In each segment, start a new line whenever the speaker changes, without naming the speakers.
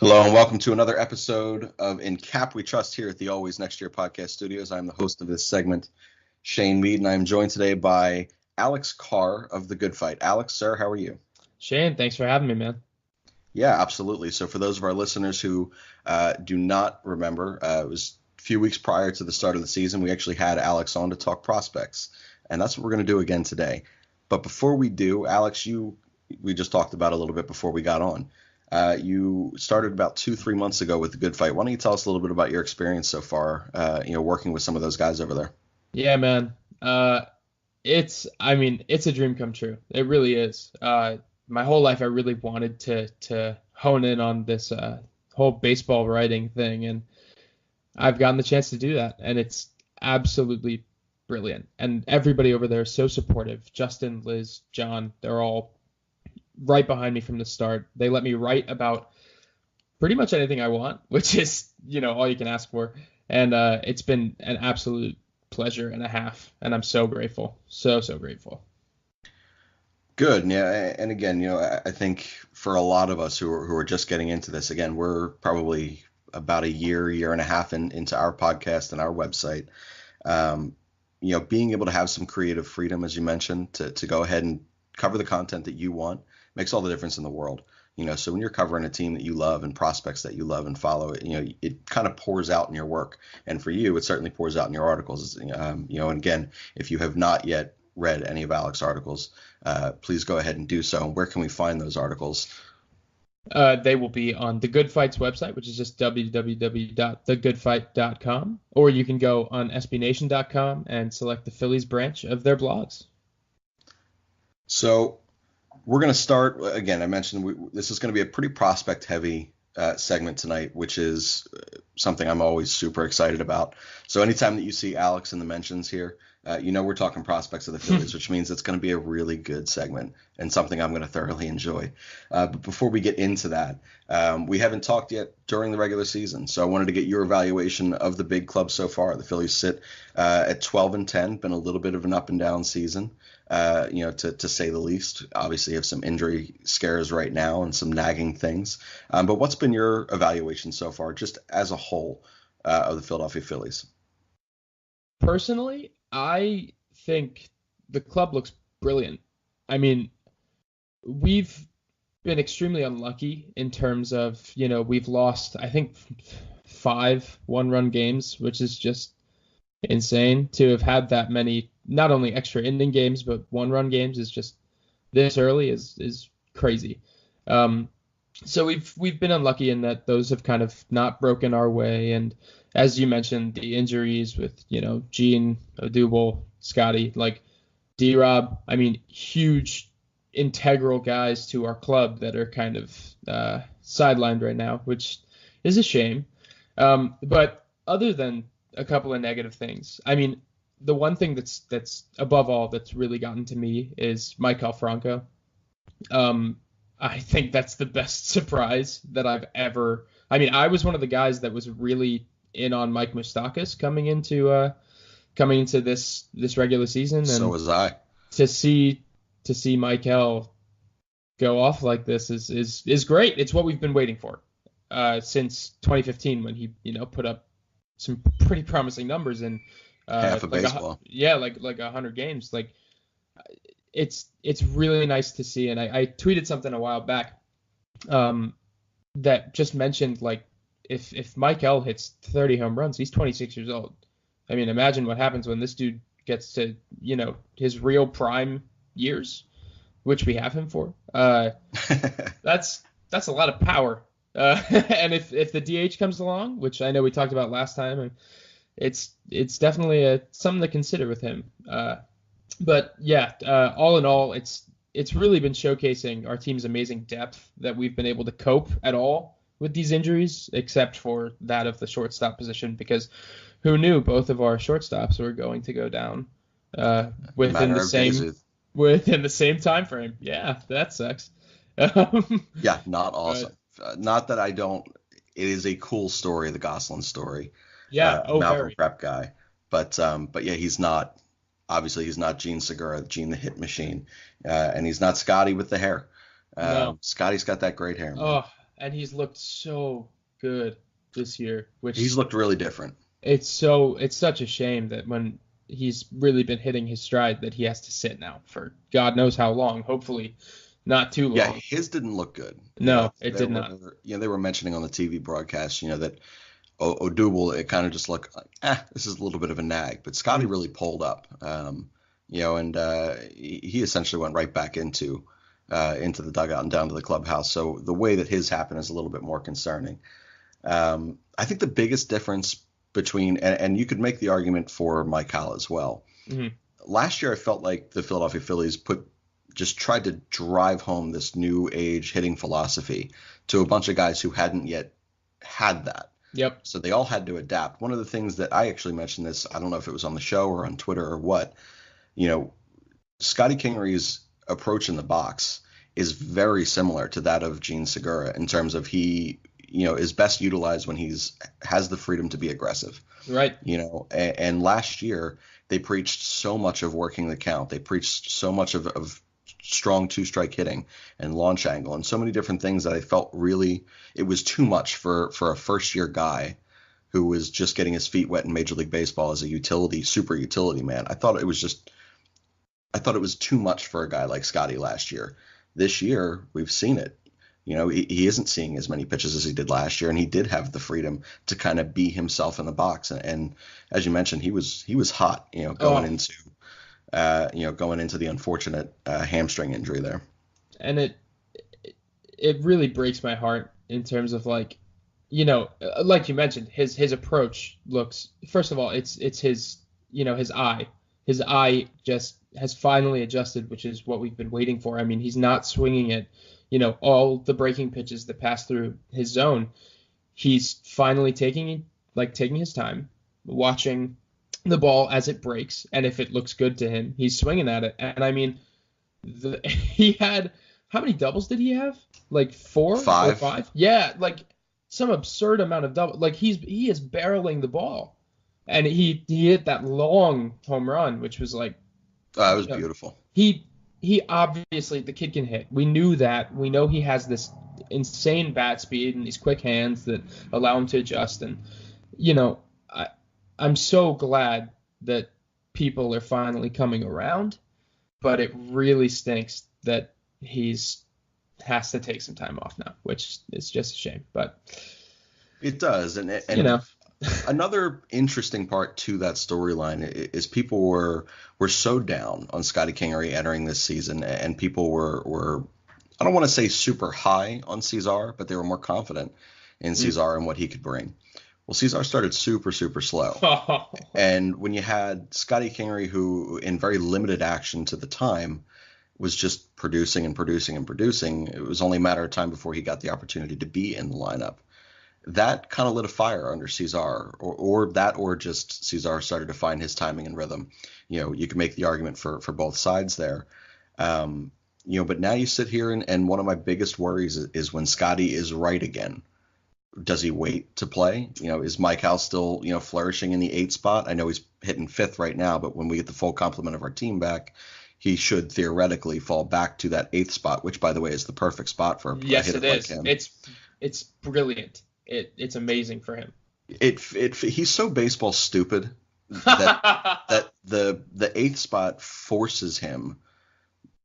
Hello and welcome to another episode of In Cap We Trust here at the Always Next Year podcast studios. I'm the host of this segment, Shane Mead, and I'm joined today by Alex Carr of the Good Phight. Alex, sir, how are you?
Shane, thanks for having me, man.
Yeah, absolutely. So for those of our listeners who do not remember, it was a few weeks prior to the start of the season, we actually had Alex on to talk prospects, and that's what we're going to do again today. But before we do, Alex, we just talked about a little bit before we got on. You started about 2-3 months ago with the Good Phight. Why don't you tell us a little bit about your experience so far, working with some of those guys over there?
Yeah, man. It's a dream come true. It really is. My whole life, I really wanted to hone in on this whole baseball writing thing, and I've gotten the chance to do that, and it's absolutely brilliant. And everybody over there is so supportive. Justin, Liz, John, they're all right behind me from the start. They let me write about pretty much anything I want, which is, all you can ask for. And it's been an absolute pleasure and a half, and I'm so grateful. So grateful.
Good. Yeah. And again, I think for a lot of us who are just getting into this, again, we're probably about a year and a half into our podcast and our website. Being able to have some creative freedom, as you mentioned, to go ahead and cover the content that you want makes all the difference in the world. So when you're covering a team that you love and prospects that you love and follow, it kind of pours out in your work. And for you, it certainly pours out in your articles. And again, if you have not yet read any of Alex's articles, please go ahead and do so. And where can we find those articles?
They will be on the Good Phight's website, which is just www.thegoodphight.com, or you can go on sbnation.com and select the Phillies branch of their blogs.
So we're going to start, again, I mentioned this is going to be a pretty prospect-heavy segment tonight, which is something I'm always super excited about. So anytime that you see Alex in the mentions here, we're talking prospects of the Phillies, which means it's going to be a really good segment and something I'm going to thoroughly enjoy. But before we get into that, we haven't talked yet during the regular season. So I wanted to get your evaluation of the big club so far. The Phillies sit at 12-10, been a little bit of an up and down season, to say the least. Obviously, you have some injury scares right now and some nagging things. But what's been your evaluation so far, just as a whole, of the Philadelphia Phillies?
Personally, I think the club looks brilliant. I mean, we've been extremely unlucky in terms of, we've lost, I think, 5 one-run games, which is just insane. To have had that many, not only extra inning games, but one-run games is just this early is crazy. So we've been unlucky in that those have kind of not broken our way. And as you mentioned, the injuries with, Gene, Odubel, Scotty, like D-Rob, I mean, huge integral guys to our club that are kind of sidelined right now, which is a shame. But other than a couple of negative things, I mean, the one thing that's above all that's really gotten to me is Michael Franco. I think that's the best surprise that I've ever. I mean, I was one of the guys that was really in on Mike Moustakas coming into this regular season, and
so was I.
To see Michael go off like this is great. It's what we've been waiting for since 2015 when he put up some pretty promising numbers in
half of baseball.
Like 100 games. Like it's really nice to see. And I tweeted something a while back that just mentioned, like, if Mike L hits 30 home runs, he's 26 years old. I mean, imagine what happens when this dude gets to, his real prime years, which we have him for. That's a lot of power. And if the DH comes along, which I know we talked about last time, it's definitely something to consider with him. But yeah, all in all, it's really been showcasing our team's amazing depth that we've been able to cope at all with these injuries, except for that of the shortstop position, because who knew both of our shortstops were going to go down within the same time frame. Yeah, that sucks.
Yeah, not awesome. Not that I don't. It is a cool story, the Gosselin story.
Yeah,
Malcolm
very.
Prep guy, but yeah, he's not. Obviously, he's not Gene Segura, Gene the Hit Machine, and he's not Scotty with the hair.
No.
Scotty's got that great hair, man.
Oh, and he's looked so good this year,
He's
which
looked really different.
it's such a shame that when he's really been hitting his stride that he has to sit now for God knows how long. Hopefully, not too
Yeah,
long.
his didn't look good.
No, it did not.
They were mentioning on the TV broadcast, that Odubel, it kind of just looked like, this is a little bit of a nag. But Scotty
Mm.
really pulled up, and he essentially went right back into the dugout and down to the clubhouse. So the way that his happened is a little bit more concerning. I think the biggest difference between, and you could make the argument for Mike Hall as well.
Hmm.
Last year, I felt like the Philadelphia Phillies just tried to drive home this new age hitting philosophy to a bunch of guys who hadn't yet had that.
Yep.
So they all had to adapt. One of the things that I actually mentioned this, I don't know if it was on the show or on Twitter or what, Scotty Kingery's approach in the box is very similar to that of Gene Segura in terms of he, is best utilized when has the freedom to be aggressive.
Right.
And last year they preached so much of working the count. They preached so much of strong two-strike hitting and launch angle and so many different things that I felt really it was too much for a first-year guy who was just getting his feet wet in Major League Baseball as a super utility man. I thought it was too much for a guy like Scotty last year. This year, we've seen it. He isn't seeing as many pitches as he did last year, and he did have the freedom to kind of be himself in the box. And as you mentioned, he was hot, going into the unfortunate hamstring injury there.
And it really breaks my heart in terms of like you mentioned, his approach looks, first of all, it's his his eye. His eye just has finally adjusted, which is what we've been waiting for. I mean, he's not swinging at all the breaking pitches that pass through his zone. He's finally taking his time, watching the ball as it breaks, and if it looks good to him, he's swinging at it. And I mean, he had, how many doubles did he have? Like 4
5.
or 5? Yeah, like some absurd amount of double. Like he is barreling the ball, and he hit that long home run, which was like,
it was beautiful.
He obviously, the kid can hit. We knew that. We know he has this insane bat speed and these quick hands that allow him to adjust. And I'm so glad that people are finally coming around, but it really stinks that has to take some time off now, which is just a shame. But
it does, and another interesting part to that storyline is people were so down on Scotty Kingery entering this season, and people were I don't want to say super high on Cesar, but they were more confident in Cesar and what he could bring. Well, Cesar started super, super slow. And when you had Scotty Kingery, who in very limited action to the time was just producing and producing and producing, it was only a matter of time before he got the opportunity to be in the lineup. That kind of lit a fire under Cesar, or just Cesar started to find his timing and rhythm. You can make the argument for both sides there. But now you sit here and one of my biggest worries is when Scotty is right again. Does he wait to play? Is Mike Hall still, flourishing in the 8th spot? I know he's hitting 5th right now, but when we get the full complement of our team back, he should theoretically fall back to that 8th spot, which, by the way, is the perfect spot for a hitter like him.
It's brilliant. It's amazing for him.
He's so baseball stupid that the 8th spot forces him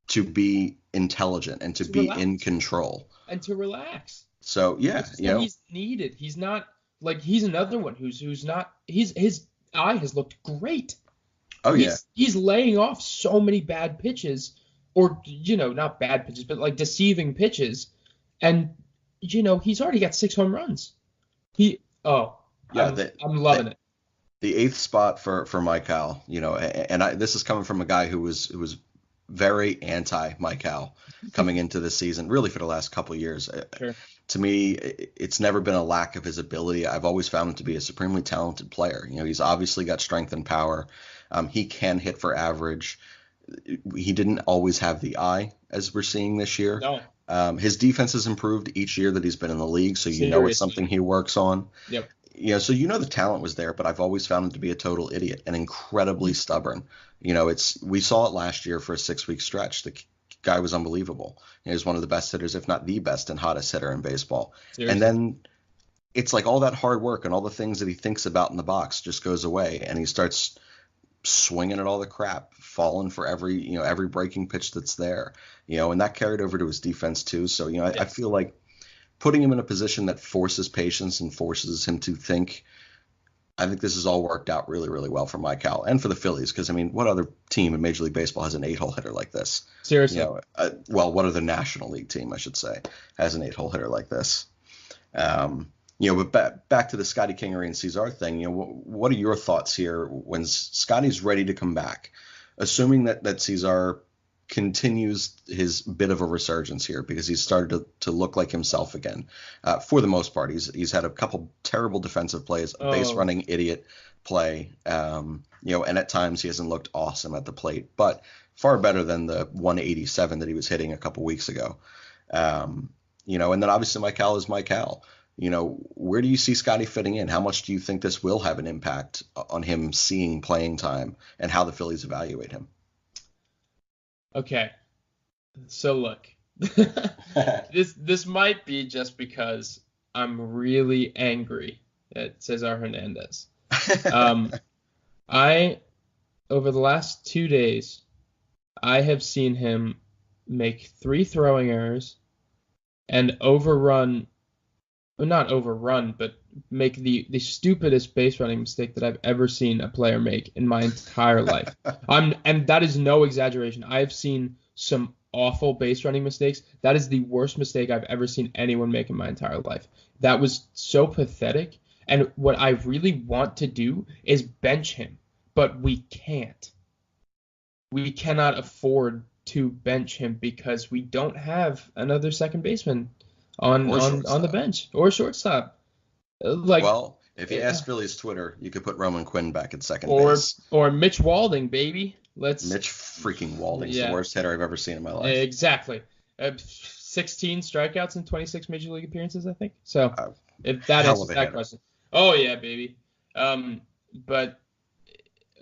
to be intelligent and to be relax. In control
and to relax.
So yeah,
he's needed. He's not like he's another one who's not. His eye has looked great.
Oh yeah,
he's laying off so many bad pitches, or not bad pitches, but like deceiving pitches, and he's already got 6 home runs. I'm loving it.
The 8th spot for Mike Hall, and this is coming from a guy who was very anti Mike Hall coming into this season, really for the last couple of years.
Sure.
To me, it's never been a lack of his ability. I've always found him to be a supremely talented player. He's obviously got strength and power. He can hit for average. He didn't always have the eye, as we're seeing this year.
No.
His defense has improved each year that he's been in the league, so it's something he works on.
Yep.
So the talent was there, but I've always found him to be a total idiot and incredibly stubborn. We saw it last year for a 6-week stretch. guy was unbelievable. He was one of the best hitters, if not the best and hottest hitter in baseball. And
Seriously.
then it's like all that hard work and all the things that he thinks about in the box just goes away, and he starts swinging at all the crap, falling for every breaking pitch that's there, and that carried over to his defense too. So, I
Yes.
feel like putting him in a position that forces patience and forces him to think. I think this has all worked out really, really well for my Cal and for the Phillies. Because, I mean, what other team in Major League Baseball has an 8-hole hitter like this?
Seriously.
Well, what other National League team, I should say, has an 8-hole hitter like this? But back to the Scotty Kingery and Cesar thing. What are your thoughts here when Scotty's ready to come back, assuming that Cesar continues his bit of a resurgence here because he's started to look like himself again. For the most part, he's had a couple terrible defensive plays, a base running idiot play, and at times he hasn't looked awesome at the plate, but far better than the 187 that he was hitting a couple weeks ago. And then obviously my Cal is my Cal. Where do you see Scotty fitting in? How much do you think this will have an impact on him seeing playing time and how the Phillies evaluate him?
Okay. So look, this might be just because I'm really angry at Cesar Hernandez. I over the last 2 days, I have seen him make 3 throwing errors and not overrun, but make the stupidest base running mistake that I've ever seen a player make in my entire life. And that is no exaggeration. I've seen some awful base running mistakes. That is the worst mistake I've ever seen anyone make in my entire life. That was so pathetic. And what I really want to do is bench him, but we can't. We cannot afford to bench him because we don't have another second baseman on the bench or shortstop.
Well, if you ask Phillies Twitter, you could put Roman Quinn back at second base.
Or Mitch Walding, baby.
Mitch freaking Walding's the worst hitter I've ever seen in my life.
Exactly. 16 strikeouts in 26 major league appearances, I think. So if that answers that question. Oh yeah, baby. But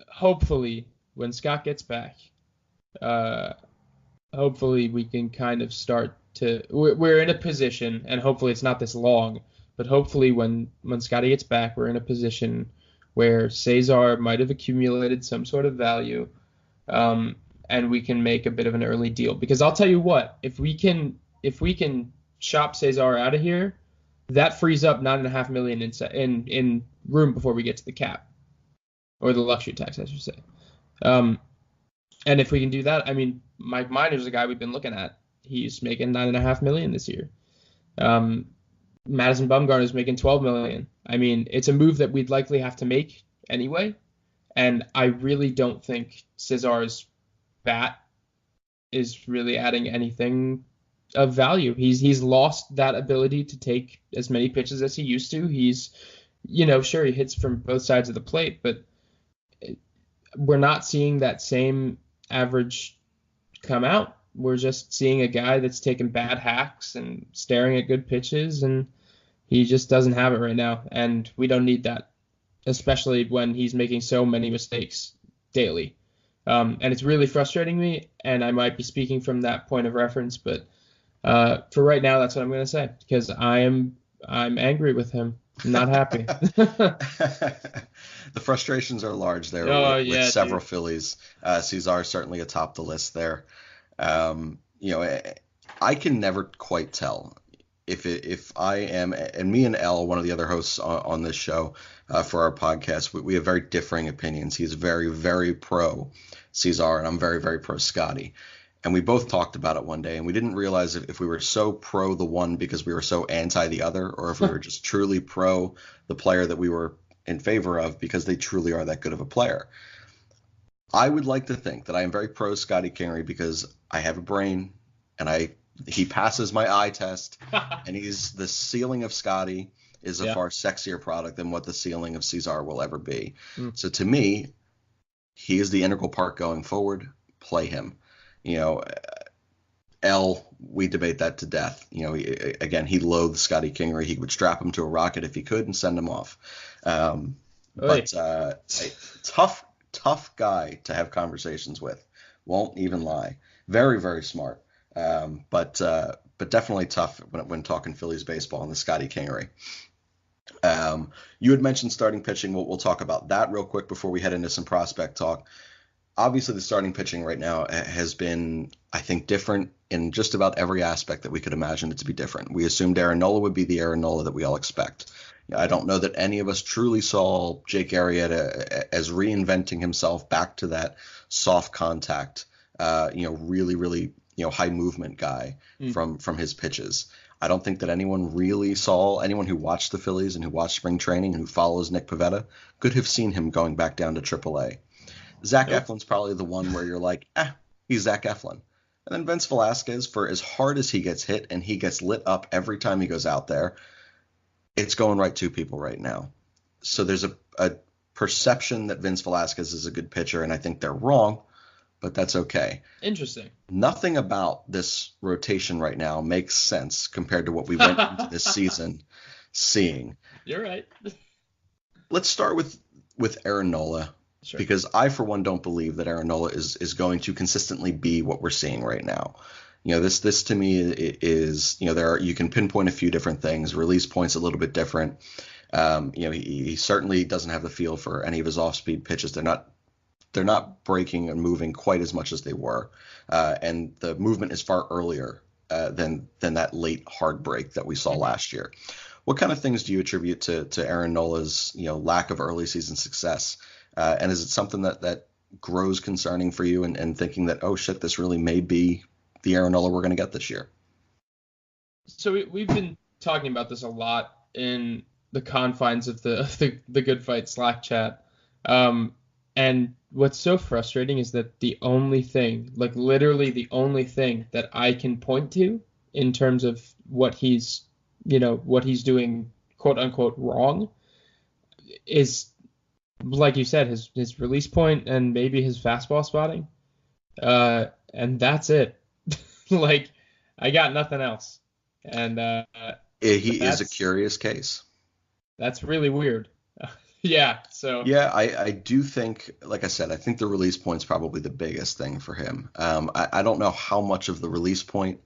hopefully when Scott gets back, hopefully we can kind of start to. We're in a position, and hopefully it's not this long. But hopefully when Scotty gets back, we're in a position where Cesar might have accumulated some sort of value, and we can make a bit of an early deal. Because I'll tell you what, if we can shop Cesar out of here, that frees up $9.5 million in room before we get to the cap, or the luxury tax, I should say. And if we can do that, I mean, Mike Minor's a guy we've been looking at. He's making $9.5 million this year. Madison Bumgarner's making $12 million. I mean, it's a move that we'd likely have to make anyway. And I really don't think Cesar's bat is really adding anything of value. He's lost that ability to take as many pitches as he used to. He's, sure, he hits from both sides of the plate, but we're not seeing that same average come out. We're just seeing a guy that's taking bad hacks and staring at good pitches, and he just doesn't have it right now. And we don't need that, especially when he's making so many mistakes daily. And it's really frustrating me, and I might be speaking from that point of reference, but for right now, that's what I'm going to say, because I'm angry with him. I'm not happy.
The frustrations are large there with several Phillies. Cesar certainly atop the list there. I can never quite tell if I am, and me and Elle, one of the other hosts on this show for our podcast, we have very differing opinions. He's very, very pro Cesar, and I'm very, very pro Scotty. And we both talked about it one day, and we didn't realize if we were so pro the one because we were so anti the other, or if we were just truly pro the player that we were in favor of because they truly are that good of a player. I would like to think that I am very pro Scotty Kingery because I have a brain, and he passes my eye test, and he's the ceiling of Scotty is a far sexier product than what the ceiling of Cesar will ever be. So to me, he is the integral part going forward. Play him. We debate that to death. He loathes Scotty Kingery. He would strap him to a rocket if he could and send him off. Tough guy to have conversations with. Won't even lie. Very, very smart. But definitely tough when talking Phillies baseball and the Scotty Kingery. You had mentioned starting pitching. We'll talk about that real quick before we head into some prospect talk. Obviously, the starting pitching right now has been, I think, different in just about every aspect that we could imagine it to be different. We assumed Aaron Nola would be the Aaron Nola that we all expect. I don't know that any of us truly saw Jake Arrieta as reinventing himself back to that soft contact, really, really, high movement guy from his pitches. I don't think that anyone who watched the Phillies and who watched spring training and who follows Nick Pivetta could have seen him going back down to AAA. Zach
Nope.
Eflin's probably the one where you're like, he's Zach Eflin. And then Vince Velasquez, for as hard as he gets hit and he gets lit up every time he goes out there, it's going right to people right now. So there's a perception that Vince Velasquez is a good pitcher, and I think they're wrong, but that's okay.
Interesting.
Nothing about this rotation right now makes sense compared to what we went into this season seeing.
You're right.
Let's start with Aaron Nola. Sure. Because I, for one, don't believe that Aaron Nola is going to consistently be what we're seeing right now. This to me is, you can pinpoint a few different things. Release point's a little bit different. He certainly doesn't have the feel for any of his off-speed pitches. They're not breaking and moving quite as much as they were, and the movement is far earlier than that late hard break that we saw last year. What kind of things do you attribute to Aaron Nola's lack of early season success? And is it something that grows concerning for you and thinking that, oh, shit, this really may be the Aaron Nola we're going to get this year?
So we've been talking about this a lot in the confines of the Good Phight Slack chat. And what's so frustrating is that the only thing, like literally the only thing that I can point to in terms of what he's doing, quote unquote, wrong is, like you said, his release point and maybe his fastball spotting. And that's it. Like, I got nothing else. And
he is a curious case.
That's really weird. Yeah. So
yeah, I do think, like I said, I think the release point's probably the biggest thing for him. I don't know how much of the release point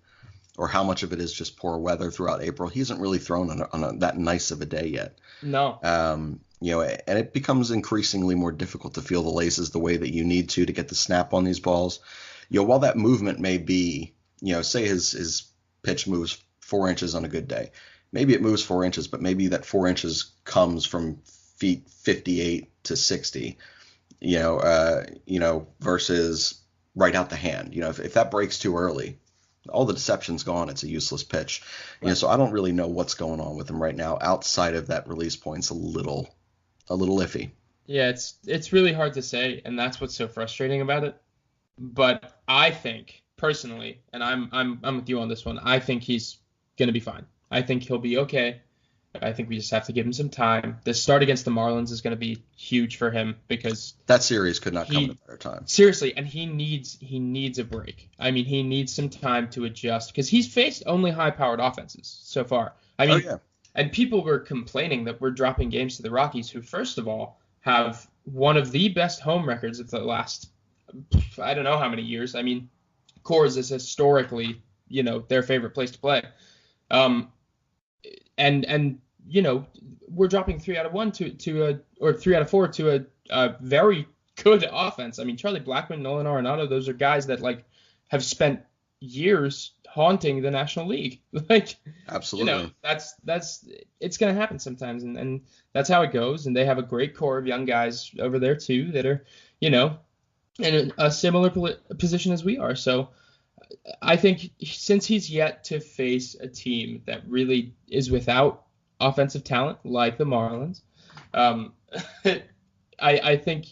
or how much of it is just poor weather throughout April. He hasn't really thrown on that nice of a day yet.
No.
And it becomes increasingly more difficult to feel the laces the way that you need to get the snap on these balls. While that movement may be, say his pitch moves 4 inches on a good day, maybe it moves 4 inches, but maybe that 4 inches comes from feet 58 to 60, versus right out the hand. If that breaks too early, all the deception's gone. It's a useless pitch. Right. So I don't really know what's going on with him right now outside of that release point's a little iffy.
Yeah, it's really hard to say, and that's what's so frustrating about it. But I think personally, and I'm with you on this one, I think he's going to be fine. I think he'll be okay. I think we just have to give him some time. The start against the Marlins is going to be huge for him because
that series could not come at a better time.
Seriously, and he needs a break. I mean, he needs some time to adjust because he's faced only high-powered offenses so far. I mean, And people were complaining that we're dropping games to the Rockies, who first of all have one of the best home records of the last, I don't know how many years. I mean, Coors is historically, their favorite place to play. And we're dropping 3 out of 4 to a very good offense. I mean, Charlie Blackmon, Nolan Arenado, those are guys that have spent years haunting the National League.
Absolutely.
That's it's going to happen sometimes, and that's how it goes. And they have a great core of young guys over there too that are, in a similar position as we are. So I think since he's yet to face a team that really is without offensive talent like the Marlins, I think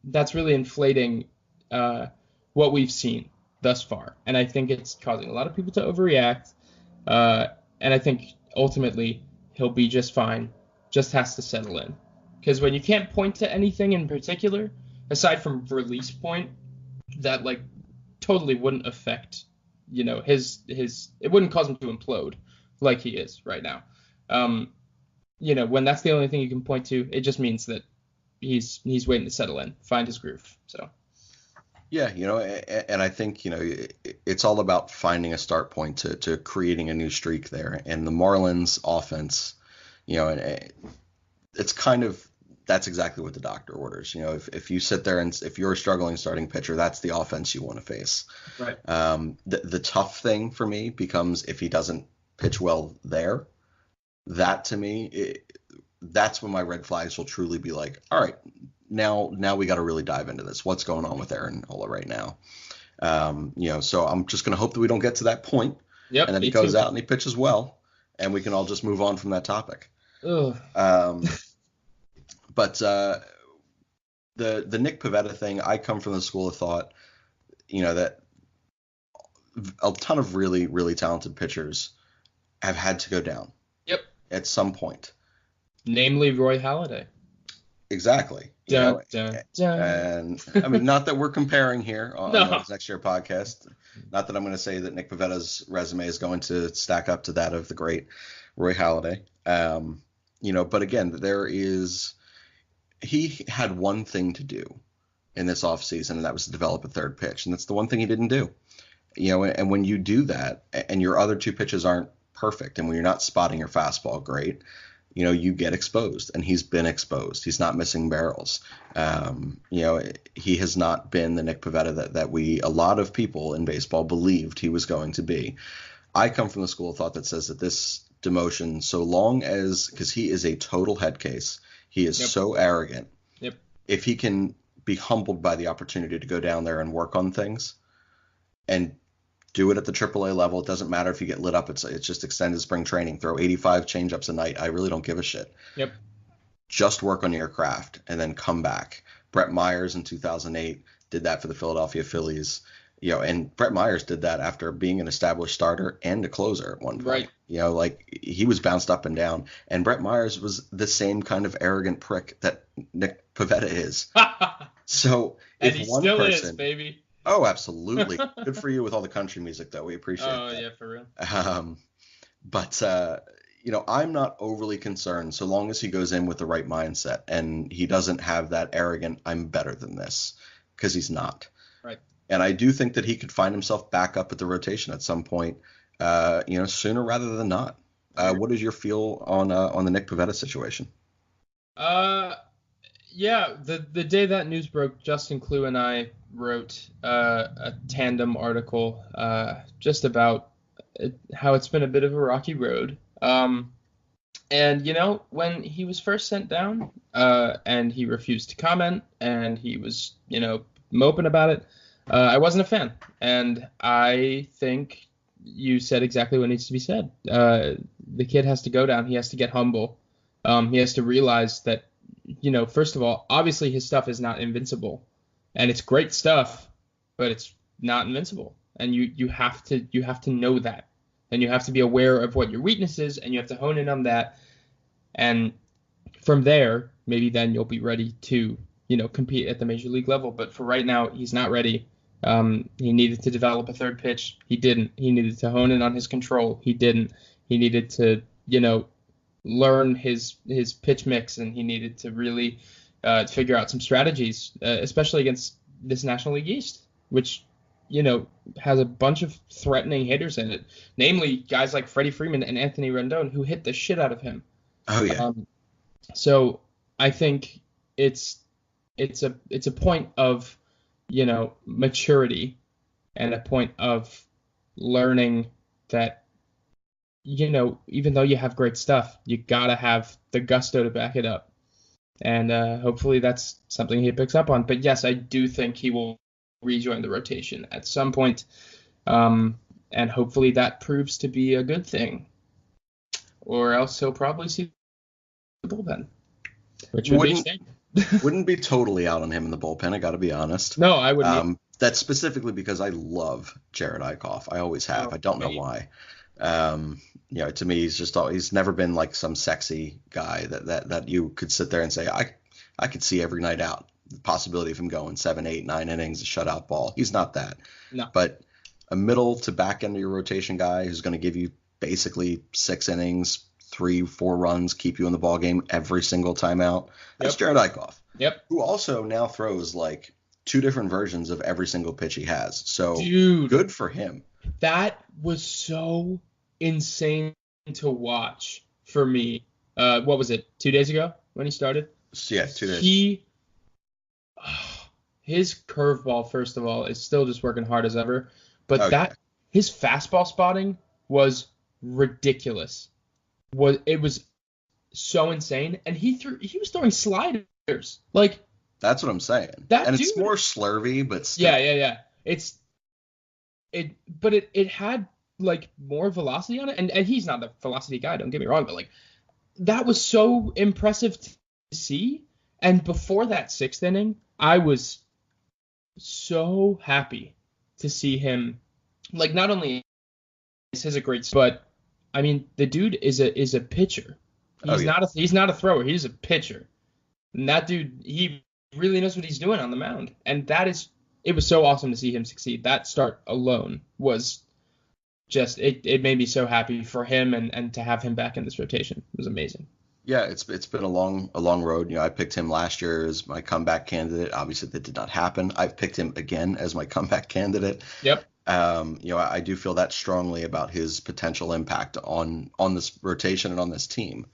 that's really inflating what we've seen thus far. And I think it's causing a lot of people to overreact. And I think ultimately he'll be just fine, just has to settle in. Because when you can't point to anything in particular, aside from release point, that totally wouldn't affect, his it wouldn't cause him to implode like he is right now. When that's the only thing you can point to, it just means that he's waiting to settle in, find his groove. So
Yeah, and I think, it's all about finding a start point to creating a new streak there. And the Marlins offense, and it's kind of that's exactly what the doctor orders. If you sit there and if you're a struggling starting pitcher, that's the offense you want to face.
Right.
The tough thing for me becomes if he doesn't pitch well there. That to me, that's when my red flags will truly be like, all right, now we got to really dive into this. What's going on with Aaron Nola right now? So I'm just going to hope that we don't get to that point,
Yep,
and then he goes out and he pitches well, and we can all just move on from that topic.
Ugh.
But the Nick Pivetta thing, I come from the school of thought, that a ton of really, really talented pitchers have had to go down.
Yep.
At some point.
Namely Roy Halladay.
Exactly.
Dun, dun, dun.
And I mean, not that we're comparing here on
No.
the Next Year podcast. Not that I'm going to say that Nick Pivetta's resume is going to stack up to that of the great Roy Halladay. But again, he had one thing to do in this offseason, and that was to develop a third pitch. And that's the one thing he didn't do. And when you do that and your other two pitches aren't perfect, and when you're not spotting your fastball great, you get exposed, and he's been exposed. He's not missing barrels. He has not been the Nick Pivetta that a lot of people in baseball believed he was going to be. I come from the school of thought that says that this demotion, so long as, because he is a total head case, he is so arrogant.
Yep.
If he can be humbled by the opportunity to go down there and work on things and do it at the AAA level. It doesn't matter if you get lit up. It's just extended spring training. Throw 85 changeups a night. I really don't give a shit.
Yep.
Just work on your craft and then come back. Brett Myers in 2008 did that for the Philadelphia Phillies. And Brett Myers did that after being an established starter and a closer at one point.
Right.
He was bounced up and down. And Brett Myers was the same kind of arrogant prick that Nick Pivetta is. So
and
if
he
one
still
person,
is, baby.
Oh, absolutely. Good for you with all the country music, though. We appreciate that.
Oh, yeah, for real.
But I'm not overly concerned so long as he goes in with the right mindset and he doesn't have that arrogant, I'm better than this, because he's not.
Right.
And I do think that he could find himself back up at the rotation at some point, sooner rather than not. What is your feel on the Nick Pivetta situation?
Yeah, the day that news broke, Justin Clue and I wrote a tandem article just about how it's been a bit of a rocky road. And, when he was first sent down and he refused to comment and he was, moping about it, I wasn't a fan. And I think you said exactly what needs to be said. The kid has to go down. He has to get humble. He has to realize that, first of all, obviously his stuff is not invincible. And it's great stuff, but it's not invincible. And you have to know that. And you have to be aware of what your weakness is, and you have to hone in on that. And from there, maybe then you'll be ready to, compete at the major league level. But for right now, he's not ready. He needed to develop a third pitch. He didn't. He needed to hone in on his control. He didn't. He needed to, learn his pitch mix, and he needed to really figure out some strategies, especially against this National League East, which, has a bunch of threatening hitters in it, namely guys like Freddie Freeman and Anthony Rendon, who hit the shit out of him.
Oh, yeah.
So I think it's a point of, maturity and a point of learning that, even though you have great stuff, you gotta have the gusto to back it up. And hopefully that's something he picks up on. But yes, I do think he will rejoin the rotation at some point. And hopefully that proves to be a good thing. Or else he'll probably see the bullpen. Which would be a shame.
Wouldn't be totally out on him in the bullpen, I got to be honest.
No, I wouldn't.
That's specifically because I love Jared Eichhoff. I always have. I don't know why. To me, he's never been like some sexy guy that you could sit there and say, I could see every night out the possibility of him going 7, 8, 9 innings, a shutout ball. He's not that.
No.
But a middle to back end of your rotation guy who's going to give you basically 6 innings, 3, 4 runs, keep you in the ball game every single time out. That's Jared Eichhoff.
Yep.
Who also now throws like 2 different versions of every single pitch he has. So
Dude,
good for him.
that was so insane to watch for me. What was it? 2 days ago when he started?
So, yeah, 2 days.
His curveball, first of all, is still just working hard as ever. But
Yeah.
his fastball spotting was ridiculous. It was so insane, and he was throwing sliders. Like,
That's what I'm saying.
That
and
dude,
it's more slurvy, but still.
Yeah. But it had like more velocity on it, and he's not the velocity guy. Don't get me wrong, but like that was so impressive to see. And before that 6th inning, I was so happy to see him. Like, not only is he a great, but I mean, the dude is a pitcher. He's not a thrower. He's a pitcher. And that dude, he really knows what he's doing on the mound. And it was so awesome to see him succeed. That start alone was just, it made me so happy for him and to have him back in this rotation. It was amazing.
Yeah, it's been a long road. I picked him last year as my comeback candidate. Obviously, that did not happen. I've picked him again as my comeback candidate.
Yep.
I do feel that strongly about his potential impact on this rotation and on this team.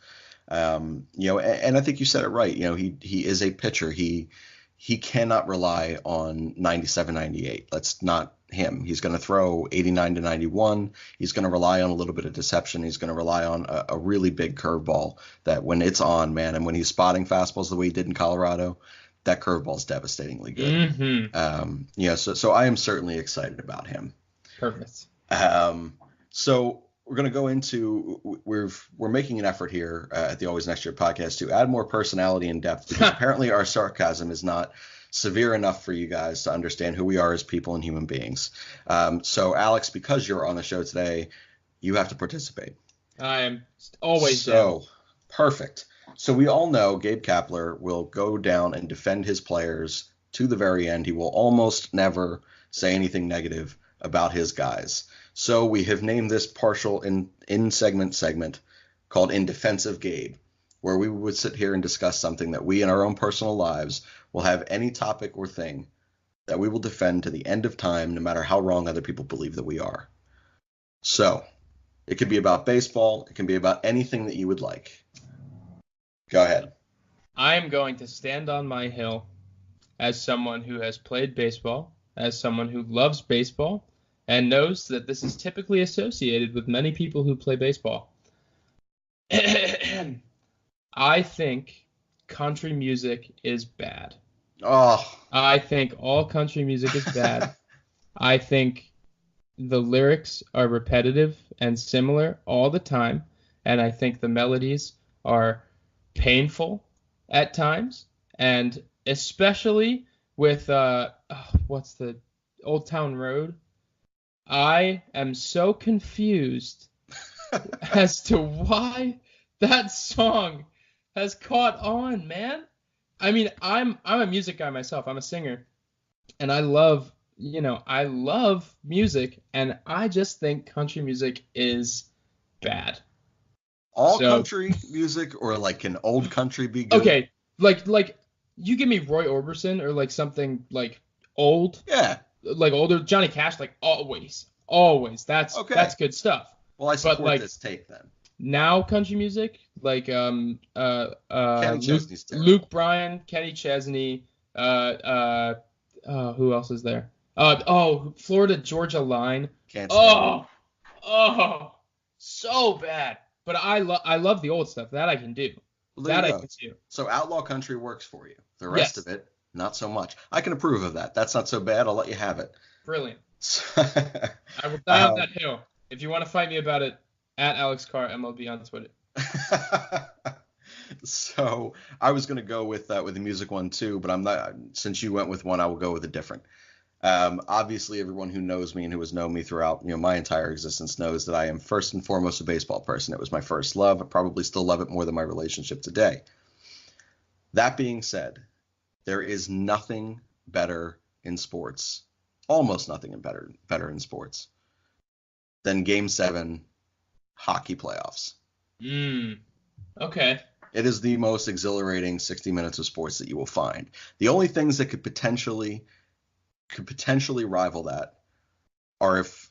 And I think you said it right. He is a pitcher. He cannot rely on 97, 98. That's not him. He's going to throw 89 to 91. He's going to rely on a little bit of deception. He's going to rely on a really big curveball that when it's on, man, and when he's spotting fastballs the way he did in Colorado, that curveball is devastatingly good.
Mm-hmm.
So I am certainly excited about him.
Perfect.
So we're going to go into we're making an effort here at the Always Next Year podcast to add more personality and depth because apparently our sarcasm is not severe enough for you guys to understand who we are as people and human beings. So Alex, because you're on the show today, you have to participate.
I am always
so down. Perfect. So we all know Gabe Kapler will go down and defend his players to the very end. He will almost never say anything negative about his guys. So we have named this partial in segment called In Defense of Gabe, where we would sit here and discuss something that we in our own personal lives will have any topic or thing that we will defend to the end of time, no matter how wrong other people believe that we are. So it could be about baseball. It can be about anything that you would like. Go ahead.
I am going to stand on my hill as someone who has played baseball, as someone who loves baseball, and knows that this is typically associated with many people who play baseball. I think country music is bad.
Oh.
I think all country music is bad. I think the lyrics are repetitive and similar all the time, and I think the melodies are painful at times, and especially with what's the Old Town Road? I am so confused as to why that song has caught on, man. I mean, I'm a music guy myself. I'm a singer, and I love music, and I just think country music is bad.
Country music, or like an old country be good?
Okay, like you give me Roy Orbison or like something like old.
Yeah.
Like older Johnny Cash, like always. That's good stuff.
Well, I support this take then.
Now country music, like
Kenny
Luke Bryan, Kenny Chesney, who else is there? Florida Georgia Line.
Can't stand it.
So bad. But I love the old stuff. That I can do.
Well, I can do. So outlaw country works for you. The rest of it, not so much. I can approve of that. That's not so bad. I'll let you have it.
Brilliant. I will die on that hill. If you want to fight me about it, at Alex Carr MLB on Twitter.
So I was going to go with the music one too, but I'm not. Since you went with one, I will go with a different. Obviously, everyone who knows me and who has known me throughout my entire existence knows that I am first and foremost a baseball person. It was my first love. I probably still love it more than my relationship today. That being said, there is nothing better in sports, almost nothing better in sports, than Game 7 hockey playoffs.
Okay.
It is the most exhilarating 60 minutes of sports that you will find. The only things that could potentially rival that are if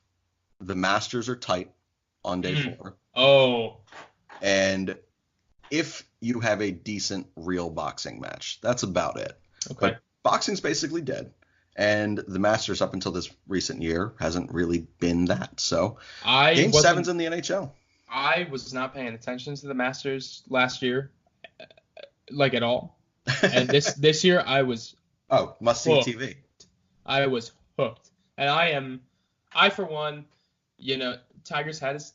the Masters are tight on day 4.
Oh.
And if you have a decent real boxing match. That's about it.
Okay.
But boxing's basically dead. And the Masters up until this recent year hasn't really been that. So Game 7's in the NHL.
I was not paying attention to the Masters last year, like at all. And this year I was
must see TV.
I was hooked. And I for one, Tiger's had his,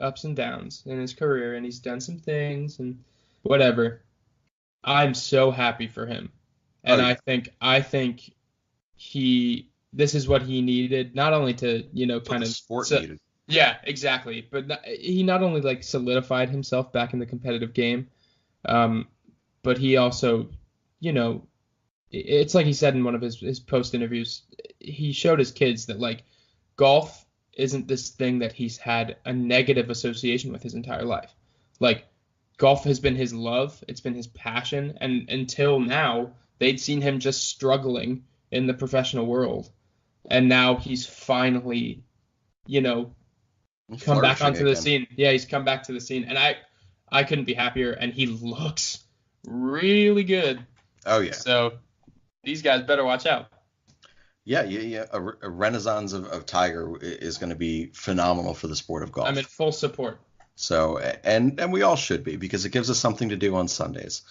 ups and downs in his career, and he's done some things and whatever. I'm so happy for him. And I think this is what he needed, not only to, kind of
sport needed.
Yeah, exactly. But he not only like solidified himself back in the competitive game, but he also, it's like he said in one of his post interviews, he showed his kids that like golf isn't this thing that he's had a negative association with his entire life. Like golf has been his love, it's been his passion, and until now they'd seen him just struggling in the professional world, and now he's finally, come back onto the scene. Yeah, he's come back to the scene, and I couldn't be happier, and he looks really good.
Oh yeah.
So these guys better watch out.
Yeah. A renaissance of Tiger is going to be phenomenal for the sport of golf.
I'm in full support.
So, and we all should be, because it gives us something to do on Sundays.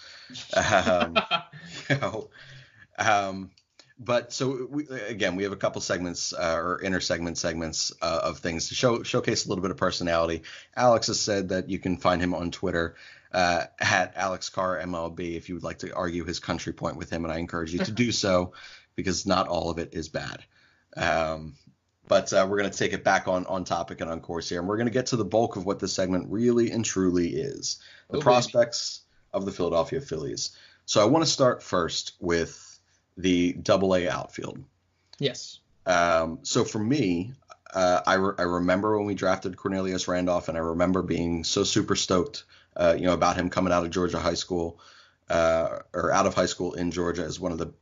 But so we have a couple segments or inner segments of things to showcase a little bit of personality. Alex has said that you can find him on Twitter at Alex Carr MLB if you would like to argue his country point with him, and I encourage you to do so, because not all of it is bad. But we're going to take it back on topic and on course here, and we're going to get to the bulk of what this segment really and truly is: the prospects of the Philadelphia Phillies. So I want to start first with the AA outfield.
Yes.
So for me, I remember when we drafted Cornelius Randolph, and I remember being so super stoked, about him coming out of Georgia high school, or out of high school in Georgia, as one of the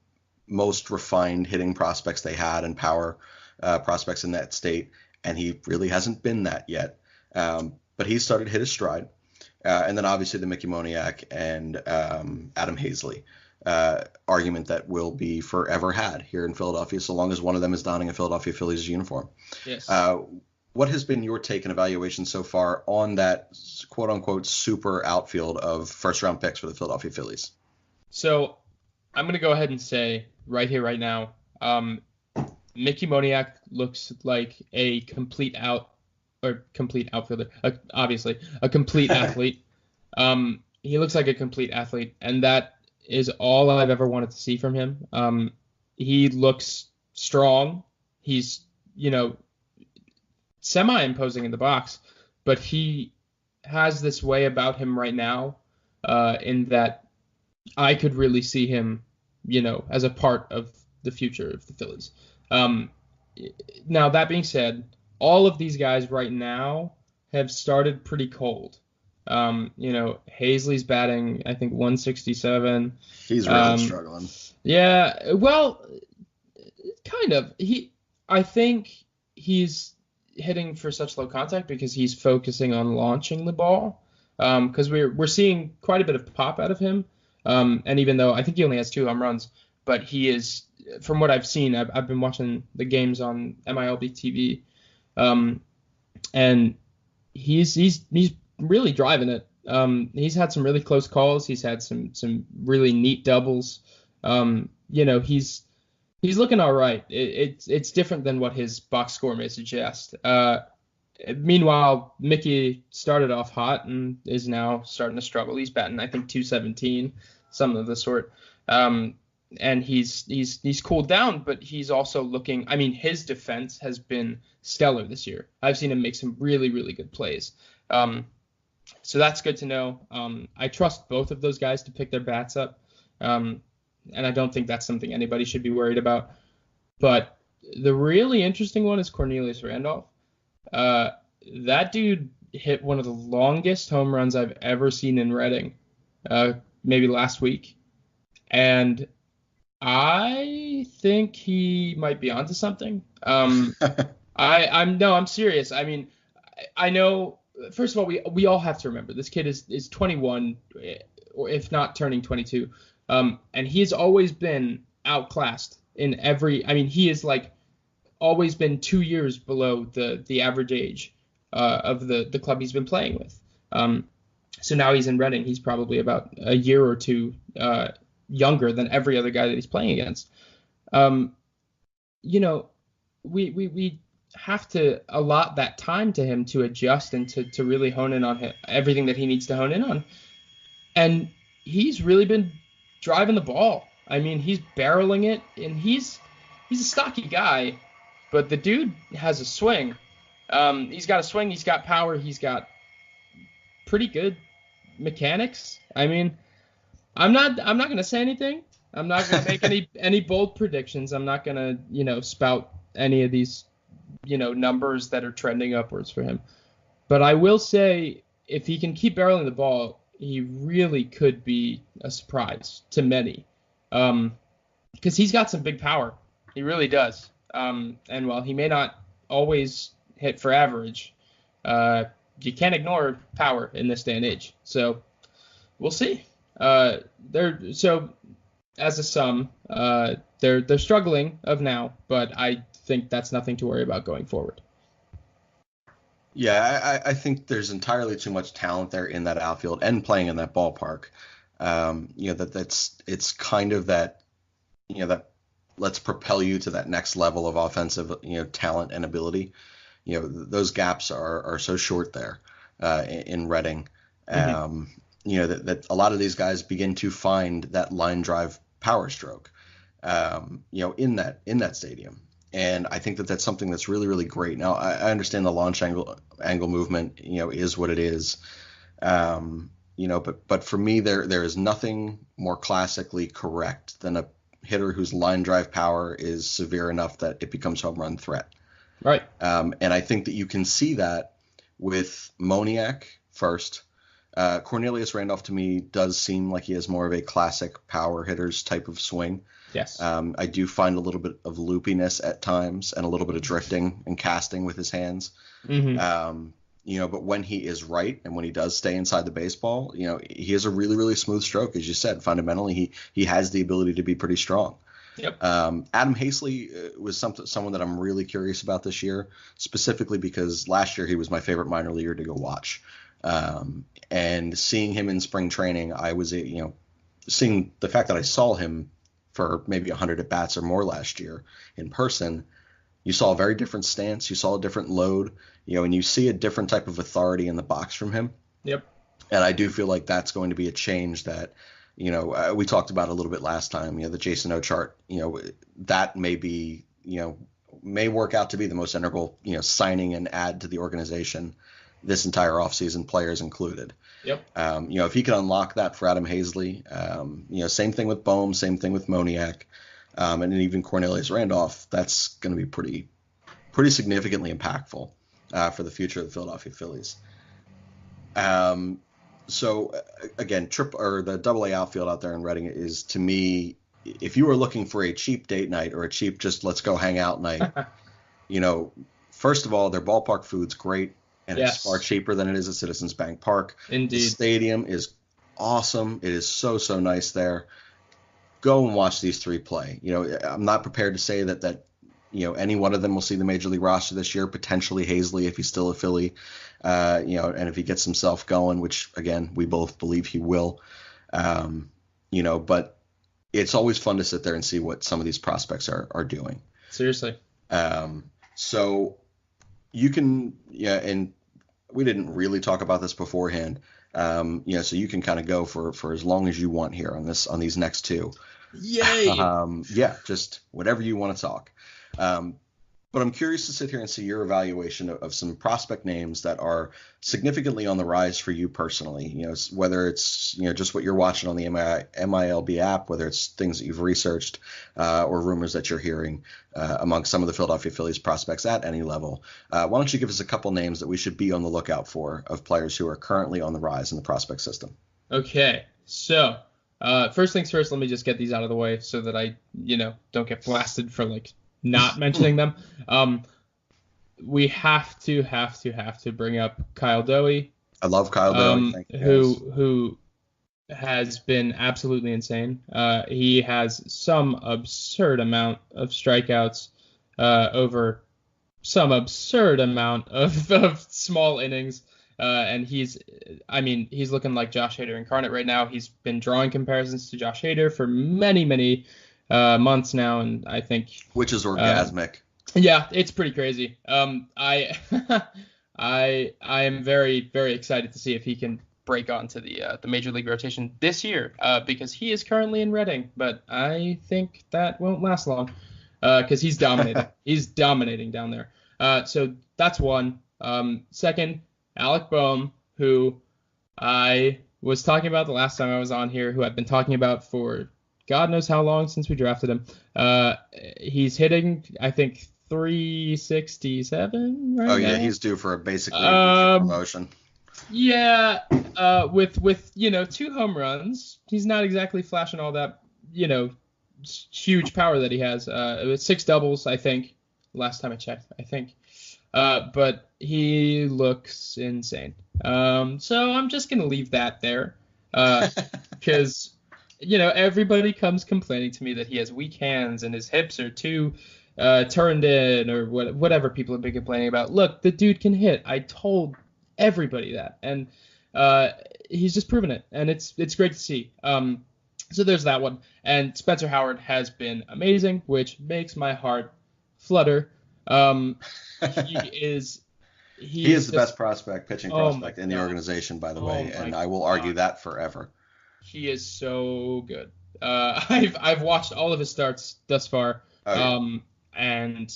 most refined hitting prospects they had, and power prospects in that state. And he really hasn't been that yet. But he started to hit his stride. And then obviously the Mickey Moniak and Adam Hazley argument that will be forever had here in Philadelphia, so long as one of them is donning a Philadelphia Phillies uniform.
Yes.
What has been your take and evaluation so far on that quote unquote super outfield of first round picks for the Philadelphia Phillies?
So I'm going to go ahead and say right here, right now, Mickey Moniak looks like a complete outfielder, obviously a complete athlete. He looks like a complete athlete, and that is all I've ever wanted to see from him. He looks strong. He's, semi-imposing in the box, but he has this way about him right now, in that I could really see him, as a part of the future of the Phillies. Now, that being said, all of these guys right now have started pretty cold. Hazley's batting, I think, 167.
He's really struggling.
Yeah, well, kind of. I think he's hitting for such low contact because he's focusing on launching the ball. Because we're seeing quite a bit of pop out of him. And even though I think he only has 2 home runs, but he is, from what I've seen, I've been watching the games on MILB TV, and he's really driving it. He's had some really close calls. He's had some really neat doubles. He's looking all right. It's different than what his box score may suggest. Meanwhile, Mickey started off hot and is now starting to struggle. He's batting, I think, 217, something of the sort. And he's cooled down, but he's also looking. I mean, his defense has been stellar this year. I've seen him make some really, really good plays. So that's good to know. I trust both of those guys to pick their bats up, and I don't think that's something anybody should be worried about. But the really interesting one is Cornelius Randolph. That dude hit one of the longest home runs I've ever seen in Reading, maybe last week. And I think he might be onto something. I'm serious. I mean, I know. First of all, we all have to remember this kid is 21, or if not turning 22. And he has always been outclassed in every. I mean, he is like always been 2 years below the average age of the club he's been playing with. So now he's in Reading. He's probably about a year or two younger than every other guy that he's playing against. Um, you know, we have to allot that time to him to adjust and to really hone in on everything that he needs to hone in on. And he's really been driving the ball. I mean, he's barreling it, and he's a stocky guy, but the dude has a swing. He's got a swing. He's got power. He's got pretty good mechanics. I mean, I'm not gonna say anything. I'm not gonna make any bold predictions. I'm not gonna spout any of these numbers that are trending upwards for him. But I will say, if he can keep barreling the ball, he really could be a surprise to many. Because he's got some big power. He really does. And while he may not always hit for average, you can't ignore power in this day and age. So we'll see. So as a sum, they're struggling of now, but I think that's nothing to worry about going forward.
Yeah, I think there's entirely too much talent there in that outfield and playing in that ballpark. It's kind of that, that let's propel you to that next level of offensive, talent and ability. Those gaps are so short there in Reading. That a lot of these guys begin to find that line drive power stroke, in that stadium. And I think that that's something that's really, really great. Now, I understand the launch angle movement, is what it is. But for me, there is nothing more classically correct than a hitter whose line drive power is severe enough that it becomes home run threat.
Right.
And I think that you can see that with Moniak first. Cornelius Randolph, to me, does seem like he has more of a classic power hitter's type of swing.
Yes.
I do find a little bit of loopiness at times and a little bit of drifting and casting with his hands. But when he is right and when he does stay inside the baseball, he has a really, really smooth stroke. As you said, fundamentally, he has the ability to be pretty strong.
Yep.
Adam Hazley was someone that I'm really curious about this year, specifically because last year he was my favorite minor leaguer to go watch. And seeing him in spring training, I was, seeing the fact that I saw him for maybe 100 at bats or more last year in person, you saw a very different stance. You saw a different load, and you see a different type of authority in the box from him.
Yep.
And I do feel like that's going to be a change that, we talked about a little bit last time, the Jason O chart, that may be, may work out to be the most integral, signing and add to the organization this entire offseason, players included.
Yep.
If he can unlock that for Adam Hazley, same thing with Bohm, same thing with Moniak, and then even Cornelius Randolph, that's going to be pretty significantly impactful for the future of the Philadelphia Phillies. So again, the AA outfield out there in Reading is, to me, if you were looking for a cheap date night or a cheap just let's go hang out night, first of all, their ballpark food's great. And
yes.
It's far cheaper than it is at Citizens Bank Park.
Indeed.
The stadium is awesome. It is so, so nice there. Go and watch these three play. I'm not prepared to say that any one of them will see the Major League roster this year, potentially Hazley if he's still a Philly, and if he gets himself going, which, again, we both believe he will. But it's always fun to sit there and see what some of these prospects are doing.
Seriously.
So you can, and we didn't really talk about this beforehand. So you can kind of go for as long as you want here on these next two.
Yay!
Just whatever you want to talk. But I'm curious to sit here and see your evaluation of some prospect names that are significantly on the rise for you personally. Whether it's just what you're watching on the MILB app, whether it's things that you've researched or rumors that you're hearing among some of the Philadelphia Phillies prospects at any level. Why don't you give us a couple names that we should be on the lookout for of players who are currently on the rise in the prospect system?
Okay, so first things first, let me just get these out of the way so that I don't get blasted for not mentioning them. We have to bring up Kyle Doey.
I love Kyle Doey. Thank you,
who has been absolutely insane. He has some absurd amount of strikeouts over some absurd amount of small innings. And he's looking like Josh Hader incarnate right now. He's been drawing comparisons to Josh Hader for many months now, and I think
which is orgasmic.
Yeah, it's pretty crazy. I am very excited to see if he can break onto the major league rotation this year, because he is currently in Reading, but I think that won't last long because he's dominating. He's dominating down there. So that's one. Second, Alec Boehm, who I was talking about the last time I was on here, who I've been talking about for God knows how long since we drafted him. He's hitting, I think, 367 right now.
Oh, yeah, he's due for a basically promotion.
Yeah, with 2 home runs. He's not exactly flashing all that, huge power that he has. It was 6 doubles, I think, last time I checked, I think. But he looks insane. So I'm just going to leave that there because, everybody comes complaining to me that he has weak hands and his hips are too turned in or whatever people have been complaining about. Look, the dude can hit. I told everybody that. And he's just proven it. And it's great to see. So there's that one. And Spencer Howard has been amazing, which makes my heart flutter. He is
the best pitching prospect in the organization, by the way, and I will argue that forever.
He is so good. I've watched all of his starts thus far, and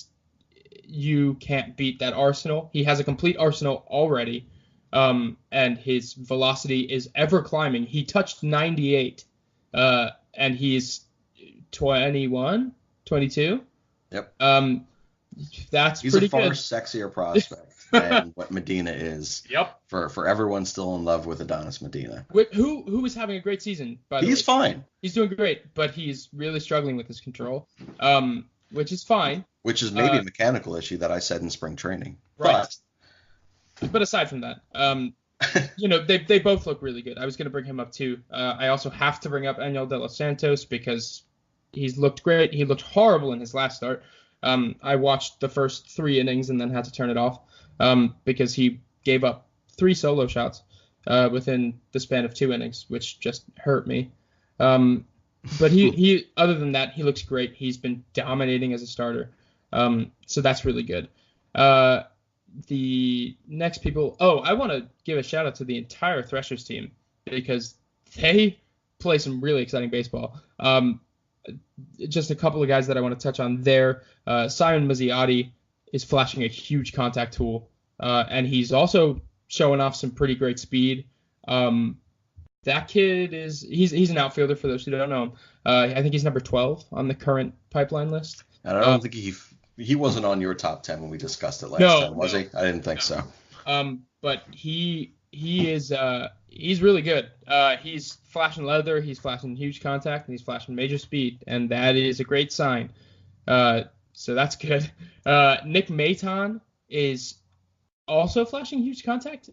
you can't beat that arsenal. He has a complete arsenal already, and his velocity is ever climbing. He touched 98, and he's 21, 22.
Yep.
That's
he's
pretty
a far
good.
sexier prospect than what Medina is.
Yep.
For everyone still in love with Adonis Medina.
Who is having a great season, by the way.
He's fine.
He's doing great, but he's really struggling with his control, which is fine.
Which is maybe a mechanical issue that I said in spring training.
Right. But aside from that, they both look really good. I was going to bring him up too. I also have to bring up Enyel De Los Santos because he's looked great. He looked horrible in his last start. I watched the first 3 innings and then had to turn it off because he gave up 3 solo shots within the span of 2 innings, which just hurt me. But he other than that, he looks great. He's been dominating as a starter. So that's really good. The next people, I want to give a shout out to the entire Threshers team because they play some really exciting baseball. Just a couple of guys that I want to touch on there. Simon Mazziotti is flashing a huge contact tool, and he's also showing off some pretty great speed. That kid he's an outfielder for those who don't know him. I think he's number 12 on the current pipeline list.
And I don't think he wasn't on your top 10 when we discussed it last time, was he? I didn't think so.
But he is he's really good. He's flashing leather, he's flashing huge contact, and he's flashing major speed, and that is a great sign. So that's good. Nick Maton is also flashing huge contact,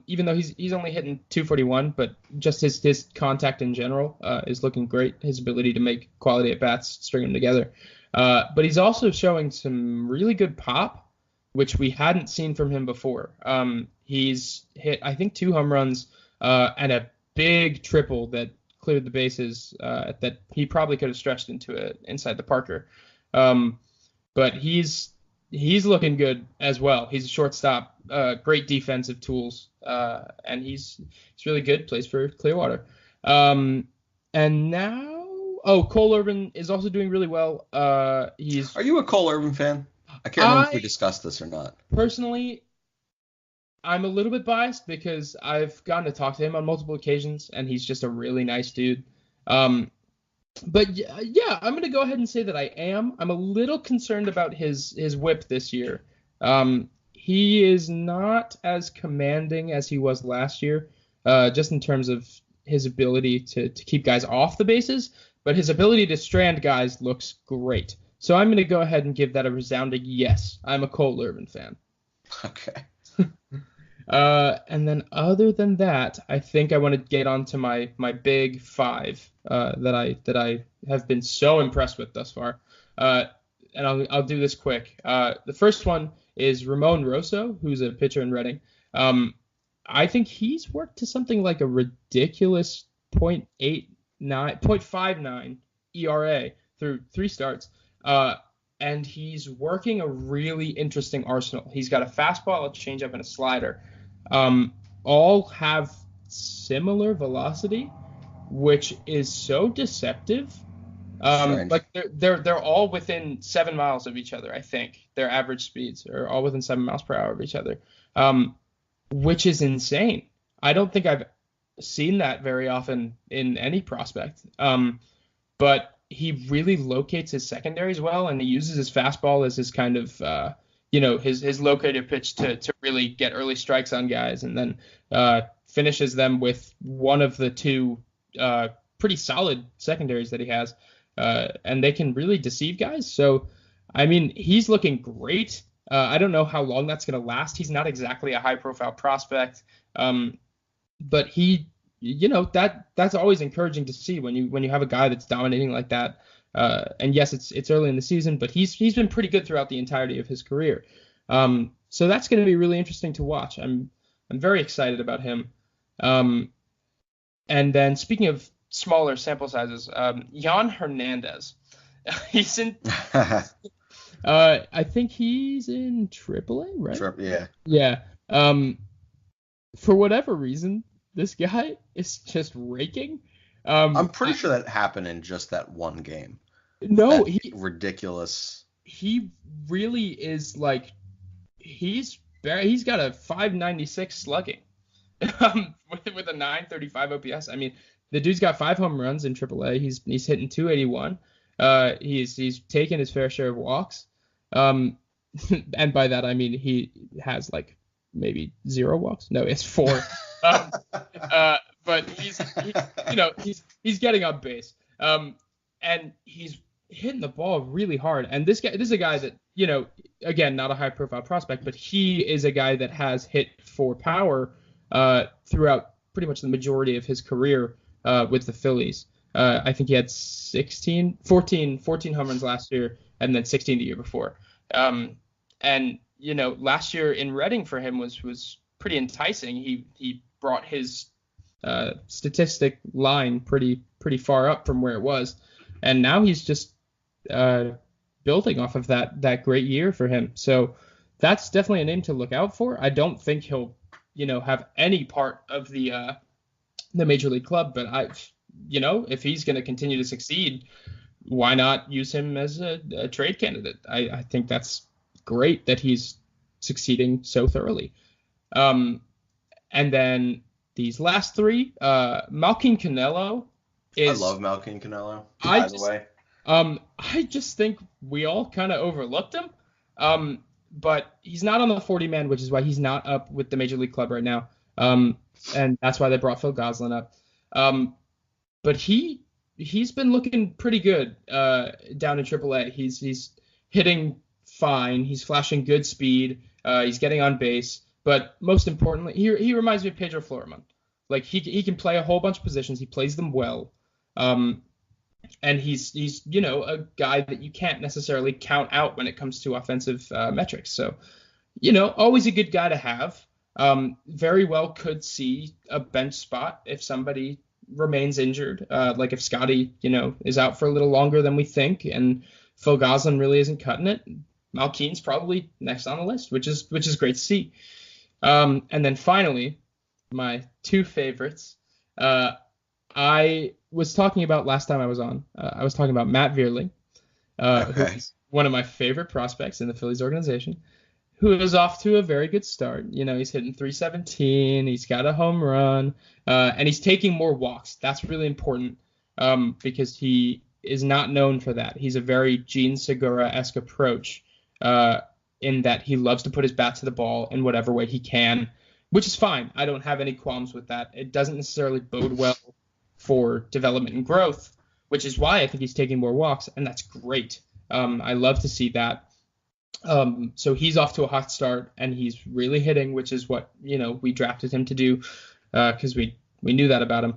even though he's only hitting 241, but just his contact in general is looking great. His ability to make quality at bats, string them together. But he's also showing some really good pop, which we hadn't seen from him before. He's hit, I think, 2 home runs and a big triple that cleared the bases that he probably could have stretched into inside the Parker. But he's looking good as well. He's a shortstop, great defensive tools, and he's really good. Plays for Clearwater. And now, Cole Irvin is also doing really well. Are
you a Cole Irvin fan? I can't remember if we
I
discussed this or not.
personally, I'm a little bit biased because I've gotten to talk to him on multiple occasions, and he's just a really nice dude. Um, but yeah, I'm gonna go ahead and say that I am. I'm a little concerned about his whip this year. He is not as commanding as he was last year, just in terms of his ability to keep guys off the bases, but his ability to strand guys looks great. So I'm gonna go ahead and give that a resounding yes. I'm a Cole Irvin fan.
Okay.
And then other than that, I think I want to get on to my big five that I have been so impressed with thus far. Uh, and I'll do this quick. The first one is Ramon Rosso, who's a pitcher in Reading. I think he's worked to something like a ridiculous 0.59 ERA through three starts. And he's working a really interesting arsenal. He's got a fastball, a changeup, and a slider. All have similar velocity, which is so deceptive.
Strange.
Like they're all within 7 miles of each other. I think their average speeds are all within 7 miles per hour of each other, which is insane. I don't think I've seen that very often in any prospect. But he really locates his secondaries well, and he uses his fastball as his kind of his locator pitch to really get early strikes on guys, and then finishes them with one of the two pretty solid secondaries that he has, and they can really deceive guys. So, I mean, he's looking great. I don't know how long that's going to last. He's not exactly a high-profile prospect, but that's always encouraging to see when you have a guy that's dominating like that. And yes, it's early in the season, but he's been pretty good throughout the entirety of his career. So that's going to be really interesting to watch. I'm very excited about him. And then speaking of smaller sample sizes, Jan Hernandez. He's in. I think he's in AAA, right?
Yeah.
Yeah. For whatever reason, this guy is just raking.
I'm pretty sure that happened in just that one game.
No,
That ridiculous.
he really is like he's got a 596 slugging with a 935 OPS. I mean, the dude's got 5 home runs in AAA. He's hitting 281. He's taken his fair share of walks. And by that I mean he has like maybe 0 walks. No, it's 4. But he's getting on base. And he's hitting the ball really hard. And this is a guy that, again, not a high profile prospect, but he is a guy that has hit for power throughout pretty much the majority of his career with the Phillies. I think he had 14 home runs last year and then 16 the year before. And last year in Reading for him was pretty enticing. He brought his statistic line pretty far up from where it was, and now he's just building off of that great year for him. So that's definitely a name to look out for. I don't think he'll have any part of the major league club, but if he's going to continue to succeed, why not use him as a trade candidate? I think that's great that he's succeeding so thoroughly. And then these last three, Malkin Canelo is.
I love Malkin Canelo, by the way.
I just think we all kind of overlooked him. But he's not on the 40-man, which is why he's not up with the major league club right now. And that's why they brought Phil Gosselin up. But he's been looking pretty good down in AAA. He's hitting fine. He's flashing good speed. He's getting on base. But most importantly, he reminds me of Pedro Florimon. Like he can play a whole bunch of positions. He plays them well. And he's a guy that you can't necessarily count out when it comes to offensive metrics. So, always a good guy to have. Very well could see a bench spot if somebody remains injured. Like if Scotty, is out for a little longer than we think, and Phil Gosselin really isn't cutting it. Malkin's probably next on the list, which is great to see. And then finally, my two favorites. I was talking about last time I was on. I was talking about Matt Vierling,
Okay.
one of my favorite prospects in the Phillies organization, who is off to a very good start. He's hitting 317. He's got a home run, and he's taking more walks. That's really important because he is not known for that. He's a very Gene Segura-esque approach in that he loves to put his bat to the ball in whatever way he can, which is fine. I don't have any qualms with that. It doesn't necessarily bode well for development and growth, which is why I think he's taking more walks, and that's great. I love to see that. So he's off to a hot start, and he's really hitting, which is what we drafted him to do because we knew that about him.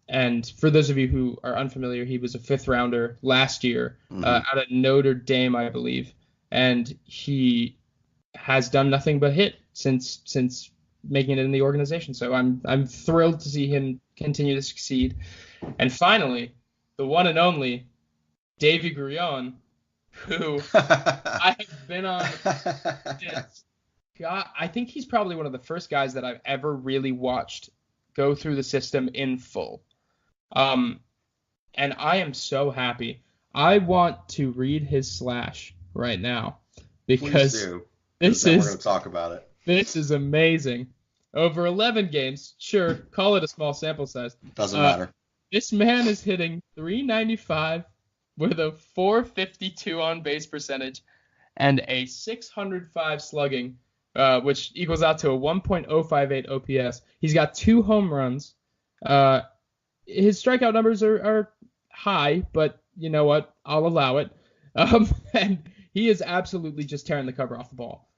And for those of you who are unfamiliar, he was a 5th rounder last year out of Notre Dame, I believe, and he has done nothing but hit since making it in the organization. So I'm thrilled to see him continue to succeed. And finally, the one and only Davy Grullon, who I have been on since. God, I think he's probably one of the first guys that I've ever really watched go through the system in full. And I am so happy. I want to read his slash right now because
Please do.
This
We're
is
going to talk about it.
This is amazing. Over 11 games, sure, call it a small sample size.
Doesn't matter.
This man is hitting 395 with a 452 on base percentage and a 605 slugging, which equals out to a 1.058 OPS. He's got 2 home runs. His strikeout numbers are high, but you know what? I'll allow it. And he is absolutely just tearing the cover off the ball.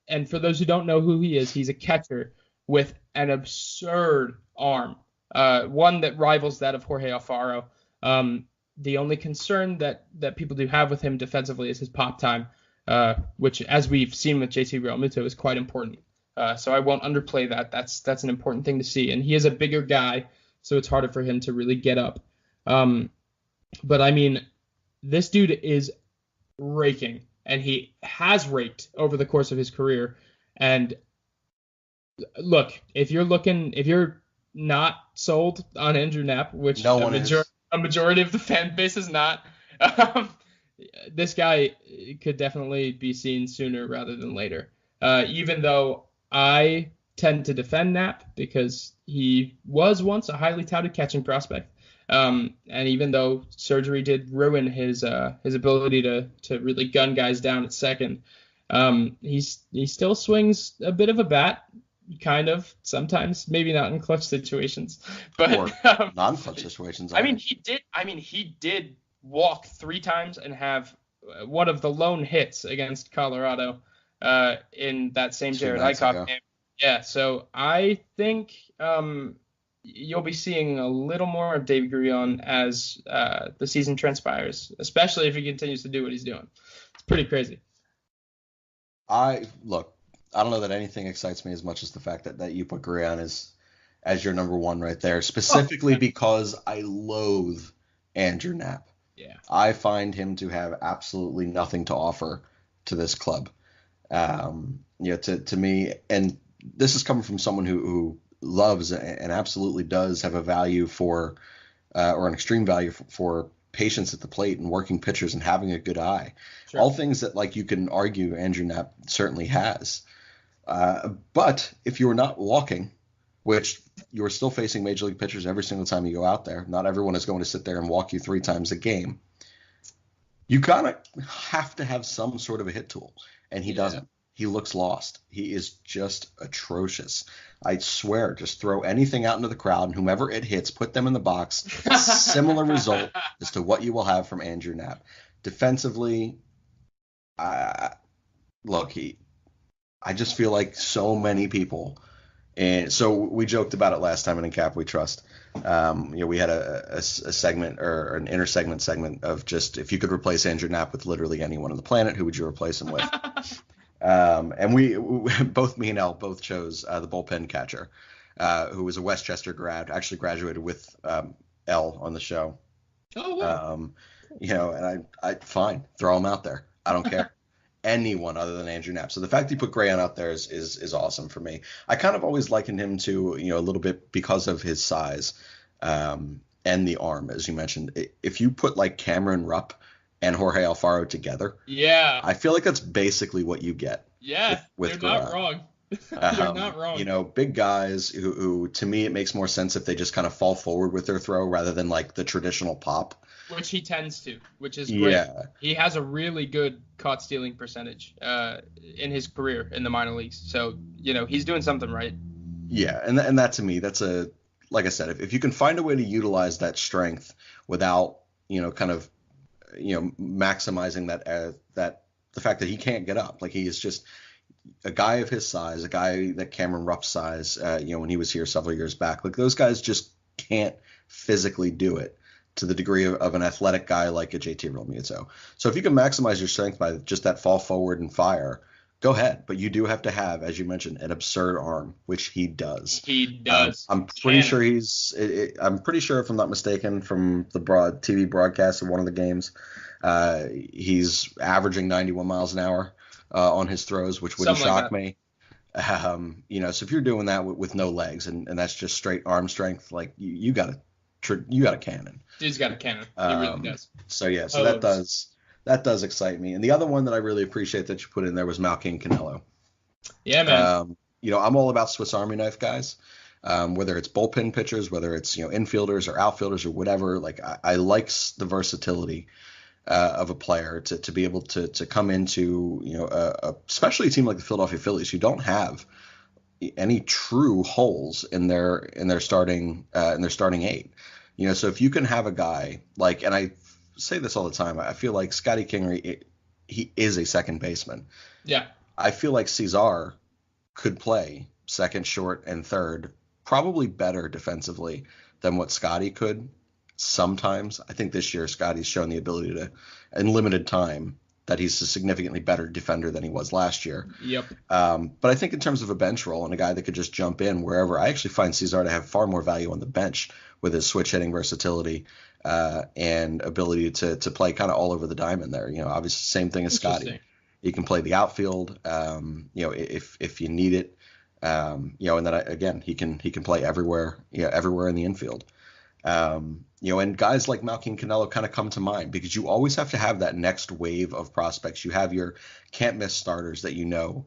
And for those who don't know who he is, he's a catcher with an absurd arm, one that rivals that of Jorge Alfaro. The only concern that people do have with him defensively is his pop time, which, as we've seen with JT Realmuto, is quite important. So I won't underplay that. That's an important thing to see. And he is a bigger guy, so it's harder for him to really get up. But I mean, this dude is raking, and he has raked over the course of his career. And look, if you're not sold on Andrew Knapp, which
no one is.
A majority of the fan base is not, this guy could definitely be seen sooner rather than later. Even though I tend to defend Knapp because he was once a highly touted catching prospect. And even though surgery did ruin his ability to really gun guys down at second, he still swings a bit of a bat, kind of sometimes, maybe not in clutch situations, but
or non-clutch situations.
He did walk 3 times and have one of the lone hits against Colorado in that same Jared Eichhoff game. Yeah, so I think you'll be seeing a little more of Davy Grullon as the season transpires, especially if he continues to do what he's doing. It's pretty crazy.
I don't know that anything excites me as much as the fact that you put Grullon as your number 1 right there, specifically because I loathe Andrew Knapp.
Yeah.
I find him to have absolutely nothing to offer to this club. To me, and this is coming from someone who loves and absolutely does have a value for, or an extreme value for patience at the plate and working pitchers and having a good eye. Sure. All things that you can argue Andrew Knapp certainly has. But if you're not walking, which you're still facing major league pitchers every single time you go out there, not everyone is going to sit there and walk you 3 times a game. You kind of have to have some sort of a hit tool, and he doesn't. He looks lost. He is just atrocious. I swear, just throw anything out into the crowd, and whomever it hits, put them in the box. Similar result as to what you will have from Andrew Knapp. Defensively, I just feel like so many people, and so we joked about it last time in Cap We Trust. We had a segment or an intersegment segment of just if you could replace Andrew Knapp with literally anyone on the planet, who would you replace him with? And we both, me and Elle, both chose the bullpen catcher, who was a Westchester grad, actually graduated with Elle on the show.
Oh, wow.
And I fine, throw him out there. I don't care. Anyone other than Andrew Knapp. So the fact that you put Grullon out there is awesome for me. I kind of always likened him to, a little bit because of his size and the arm, as you mentioned. If you put like Cameron Rupp and Jorge Alfaro together.
Yeah.
I feel like that's basically what you get
Yeah. You're
with
not
Guerrero.
wrong. You're not wrong.
Big guys who to me it makes more sense if they just kind of fall forward with their throw rather than like the traditional pop.
Which he tends to, which is great.
Yeah,
He has a really good caught stealing percentage in his career in the minor leagues. So, he's doing something right.
yeah, and that to me that's a like I said, if you can find a way to utilize that strength without kind of maximizing that the fact that he can't get up, like he is just a guy of his size, a guy that Cameron Rupp's size, when he was here several years back, like those guys just can't physically do it to the degree of an athletic guy like a JT Realmuto. So if you can maximize your strength by just that fall forward and fire, go ahead. But you do have to have, as you mentioned, an absurd arm, which he does.
He does.
I'm pretty sure I'm pretty sure, if I'm not mistaken, from the TV broadcast of one of the games, he's averaging 91 miles an hour on his throws, which wouldn't shock me. So if you're doing that with no legs and that's just straight arm strength, like you got a cannon.
Dude's got a cannon. He really does.
So that does excite me. And the other one that I really appreciate that you put in there was Malkin Canelo.
Yeah, man.
I'm all about Swiss Army knife guys. Whether it's bullpen pitchers, whether it's infielders or outfielders or whatever. Like I like the versatility of a player to be able to come into especially a team like the Philadelphia Phillies who don't have any true holes in their starting eight. So if you can have a guy like, and I say this all the time, I feel like Scotty Kingery, he is a second baseman.
Yeah.
I feel like Cesar could play second, short, and third probably better defensively than what Scotty could sometimes. I think this year Scotty's shown the ability to, in limited time, that he's a significantly better defender than he was last year.
Yep.
But I think in terms of a bench role and a guy that could just jump in wherever, I actually find Cesar to have far more value on the bench with his switch hitting versatility and ability to play kind of all over the diamond there. Obviously same thing as Scotty. He can play the outfield, if you need it. And then again, he can play everywhere in the infield. And guys like Malkin Canelo kind of come to mind because you always have to have that next wave of prospects. You have your can't miss starters that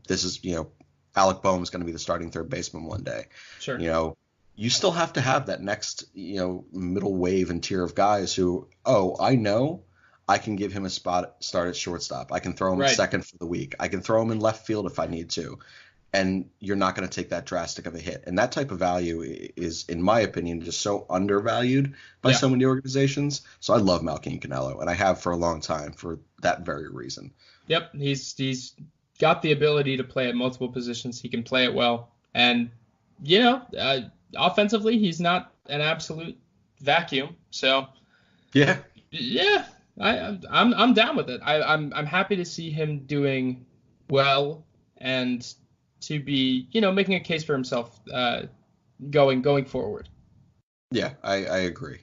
this is, Alec Bohm is going to be the starting third baseman one day.
Sure.
You still have to have that next, middle wave and tier of guys who, I know I can give him a start at shortstop. I can throw him at second for the week. I can throw him in left field if I need to. And you're not going to take that drastic of a hit. And that type of value is, in my opinion, just so undervalued by so many organizations. So I love Malkin Canelo, and I have for a long time for that very reason.
Yep, he's got the ability to play at multiple positions. He can play it well. And, offensively, he's not an absolute vacuum. So,
yeah,
I'm down with it. I'm happy to see him doing well and to be, making a case for himself going forward.
Yeah, I agree.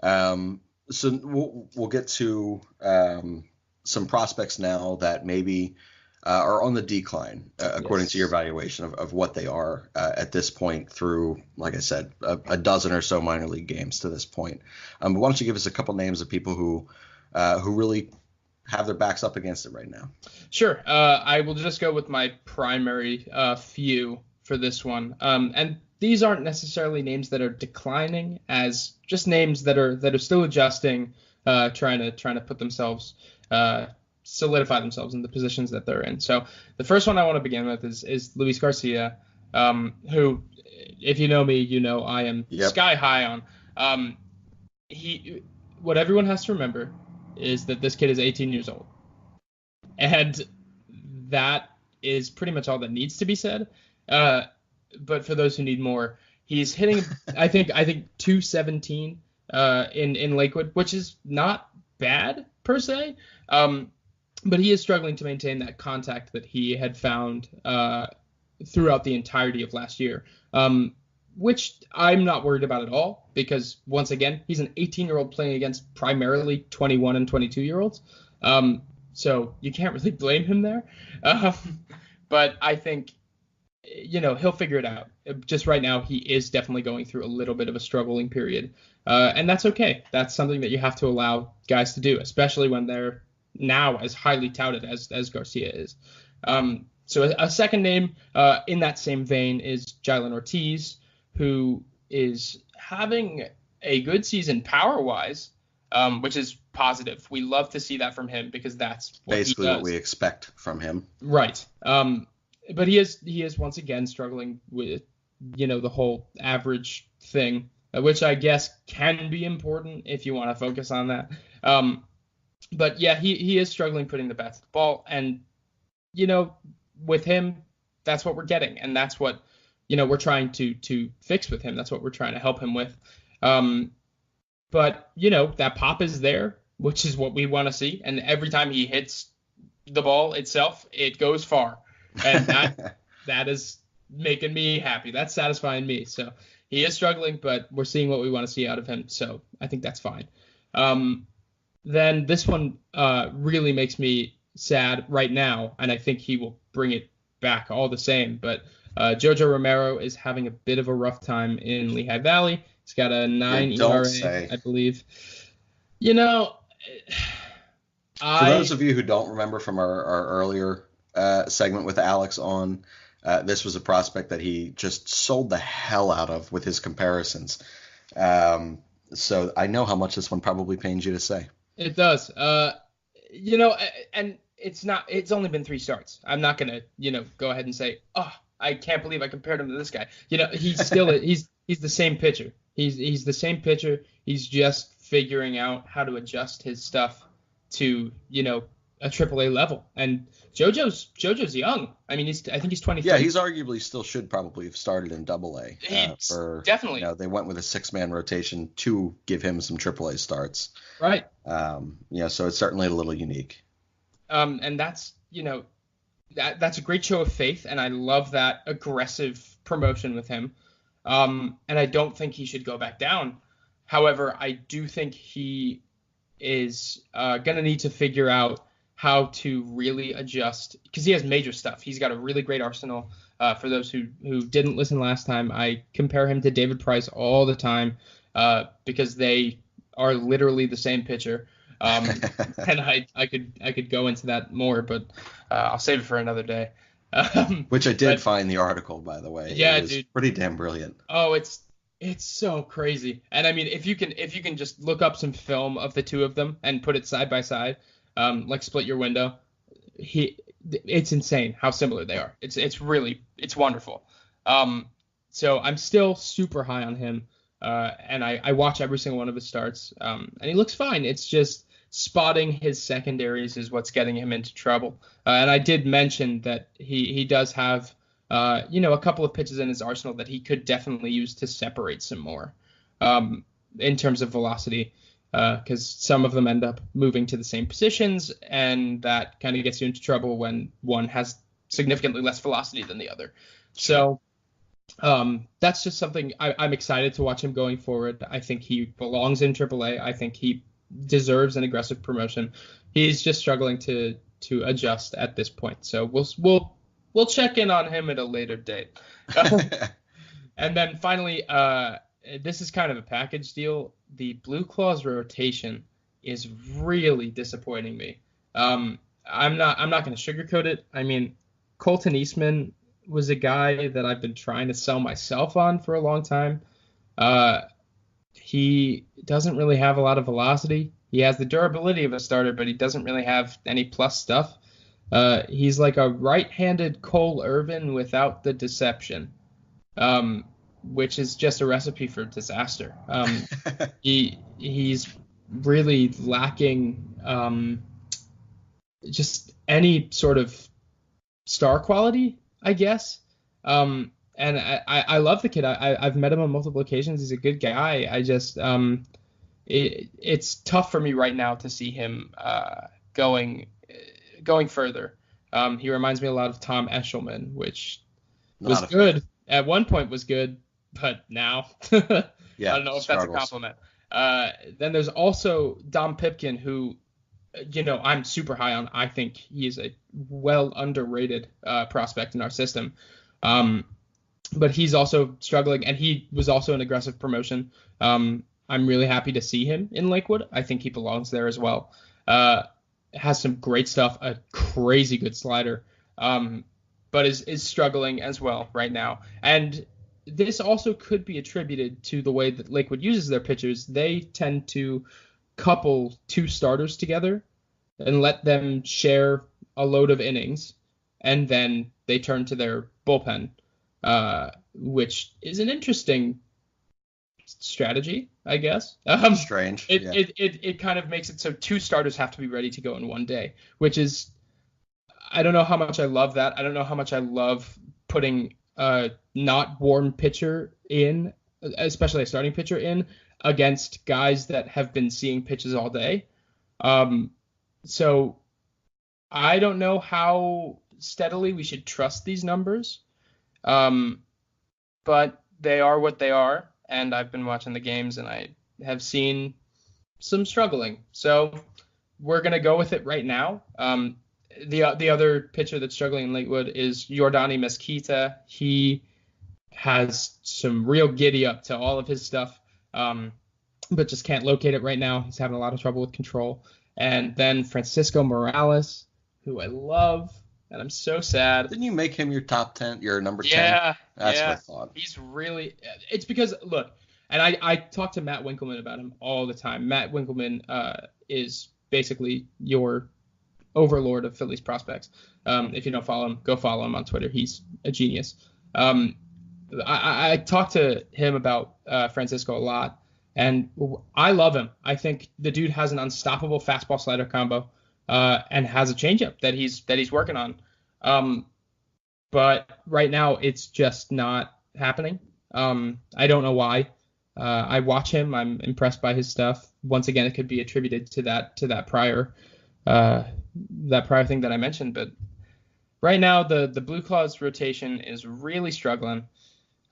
So we'll get to some prospects now that maybe are on the decline, according to your evaluation of what they are at this point through, like I said, a dozen or so minor league games to this point. Why don't you give us a couple names of people who really have their backs up against it right now?
Sure. I will just go with my primary few for this one. And these aren't necessarily names that are declining, as just names that are still adjusting, trying to put themselves solidify themselves in the positions that they're in. So the first one I want to begin with is Luis Garcia, who, if you know me, I am sky high on. What everyone has to remember is that this kid is 18 years old. And that is pretty much all that needs to be said. But for those who need more, he's hitting, I think 217 in Lakewood, which is not bad per se. But he is struggling to maintain that contact that he had found throughout the entirety of last year, which I'm not worried about at all because, once again, he's an 18-year-old playing against primarily 21 and 22-year-olds. So you can't really blame him there. But I think he'll figure it out. Just right now, he is definitely going through a little bit of a struggling period, and that's okay. That's something that you have to allow guys to do, especially when they're now as highly touted as Garcia is. So a second name in that same vein is Jalen Ortiz, who is having a good season power-wise, which is positive. We love to see that from him because that's what
Basically
he
what
does.
we expect from him.
Right. But he is once again struggling with the whole average thing, which I guess can be important if you want to focus on that. But yeah, he is struggling putting the bat to the ball, and with him, that's what we're getting, and that's what we're trying to fix with him. That's what we're trying to help him with. But that pop is there, which is what we want to see, and every time he hits the ball itself, it goes far, and that is making me happy. That's satisfying me. So he is struggling, but we're seeing what we want to see out of him. So I think that's fine. Then this one really makes me sad right now, and I think he will bring it back all the same. But Jojo Romero is having a bit of a rough time in Lehigh Valley. He's got a 9
Don't
ERA,
say.
I believe. For
those of you who don't remember from our earlier segment with Alex on, this was a prospect that he just sold the hell out of with his comparisons. So I know how much this one probably pains you to say.
It does. And it's only been 3 starts. I'm not going to, go ahead and say, oh, I can't believe I compared him to this guy. He's still he's the same pitcher. He's the same pitcher. He's just figuring out how to adjust his stuff to, a AAA level. And JoJo's young. I mean, I think he's 23.
Yeah, he's arguably still should probably have started in AA.
Definitely.
They went with a 6-man rotation to give him some AAA starts.
Right.
So it's certainly a little unique.
And that's, that's a great show of faith, and I love that aggressive promotion with him. And I don't think he should go back down. However, I do think he is going to need to figure out how to really adjust, because he has major stuff. He's got a really great arsenal. For those who didn't listen last time, I compare him to David Price all the time because they are literally the same pitcher. And I could go into that more, but I'll save it for another day.
Which I did find the article, by the way.
Yeah,
it was
dude.
Pretty damn brilliant.
Oh, it's so crazy. And I mean, if you can just look up some film of the two of them and put it side by side, like split your window, it's insane how similar they are. It's wonderful. So I'm still super high on him. And I watch every single one of his starts. And he looks fine. It's just spotting his secondaries is what's getting him into trouble. And I did mention that he does have, a couple of pitches in his arsenal that he could definitely use to separate some more in terms of velocity, because some of them end up moving to the same positions, and that kind of gets you into trouble when one has significantly less velocity than the other. So that's just something I'm excited to watch him going forward. I think he belongs in AAA. I think he deserves an aggressive promotion. He's just struggling to adjust at this point. So we'll check in on him at a later date. And then finally, this is kind of a package deal. The Blue Claws rotation is really disappointing me. I'm not going to sugarcoat it. I mean, Colton Eastman was a guy that I've been trying to sell myself on for a long time. He doesn't really have a lot of velocity. He has the durability of a starter, but he doesn't really have any plus stuff. He's like a right-handed Cole Irvin without the deception, which is just a recipe for disaster. He's really lacking just any sort of star quality, I guess. And I love the kid. I've met him on multiple occasions. He's a good guy. I just it's tough for me right now to see him going further. He reminds me a lot of Tom Eshelman, which was good at one point, was good, but now I don't know if that's a compliment. Then there's also Dom Pipkin, who I'm super high on. I think he is a well underrated prospect in our system. But he's also struggling, and he was also an aggressive promotion. I'm really happy to see him in Lakewood. I think he belongs there as well. Has some great stuff, a crazy good slider, but is struggling as well right now. And this also could be attributed to the way that Lakewood uses their pitchers. They tend to couple two starters together and let them share a load of innings, and then they turn to their bullpen, which is an interesting strategy, I guess.
Strange.
It kind of makes it so two starters have to be ready to go in one day, which is, I don't know how much I love that. I don't know how much I love putting a not warm pitcher in, especially a starting pitcher in, against guys that have been seeing pitches all day. So I don't know how steadily we should trust these numbers, but they are what they are, and I've been watching the games, and I have seen some struggling. So we're going to go with it right now. The other pitcher that's struggling in Lakewood is Yordani Mesquita. He has some real giddy up to all of his stuff, but just can't locate it right now. He's having a lot of trouble with control. And then Francisco Morales, who I love, and I'm so sad.
Didn't you make him your top 10, your number 10?
Yeah,
That's what I thought.
He's really, it's because, look, and I talk to Matt Winkleman about him all the time. Matt Winkleman is basically your overlord of Phillies prospects. If you don't follow him, go follow him on Twitter. He's a genius. I talked to him about Francisco a lot, and I love him. I think the dude has an unstoppable fastball slider combo, and has a changeup that he's working on. But right now it's just not happening. I don't know why. I watch him. I'm impressed by his stuff. Once again, it could be attributed to that prior thing that I mentioned. But right now, the Blue Claws rotation is really struggling,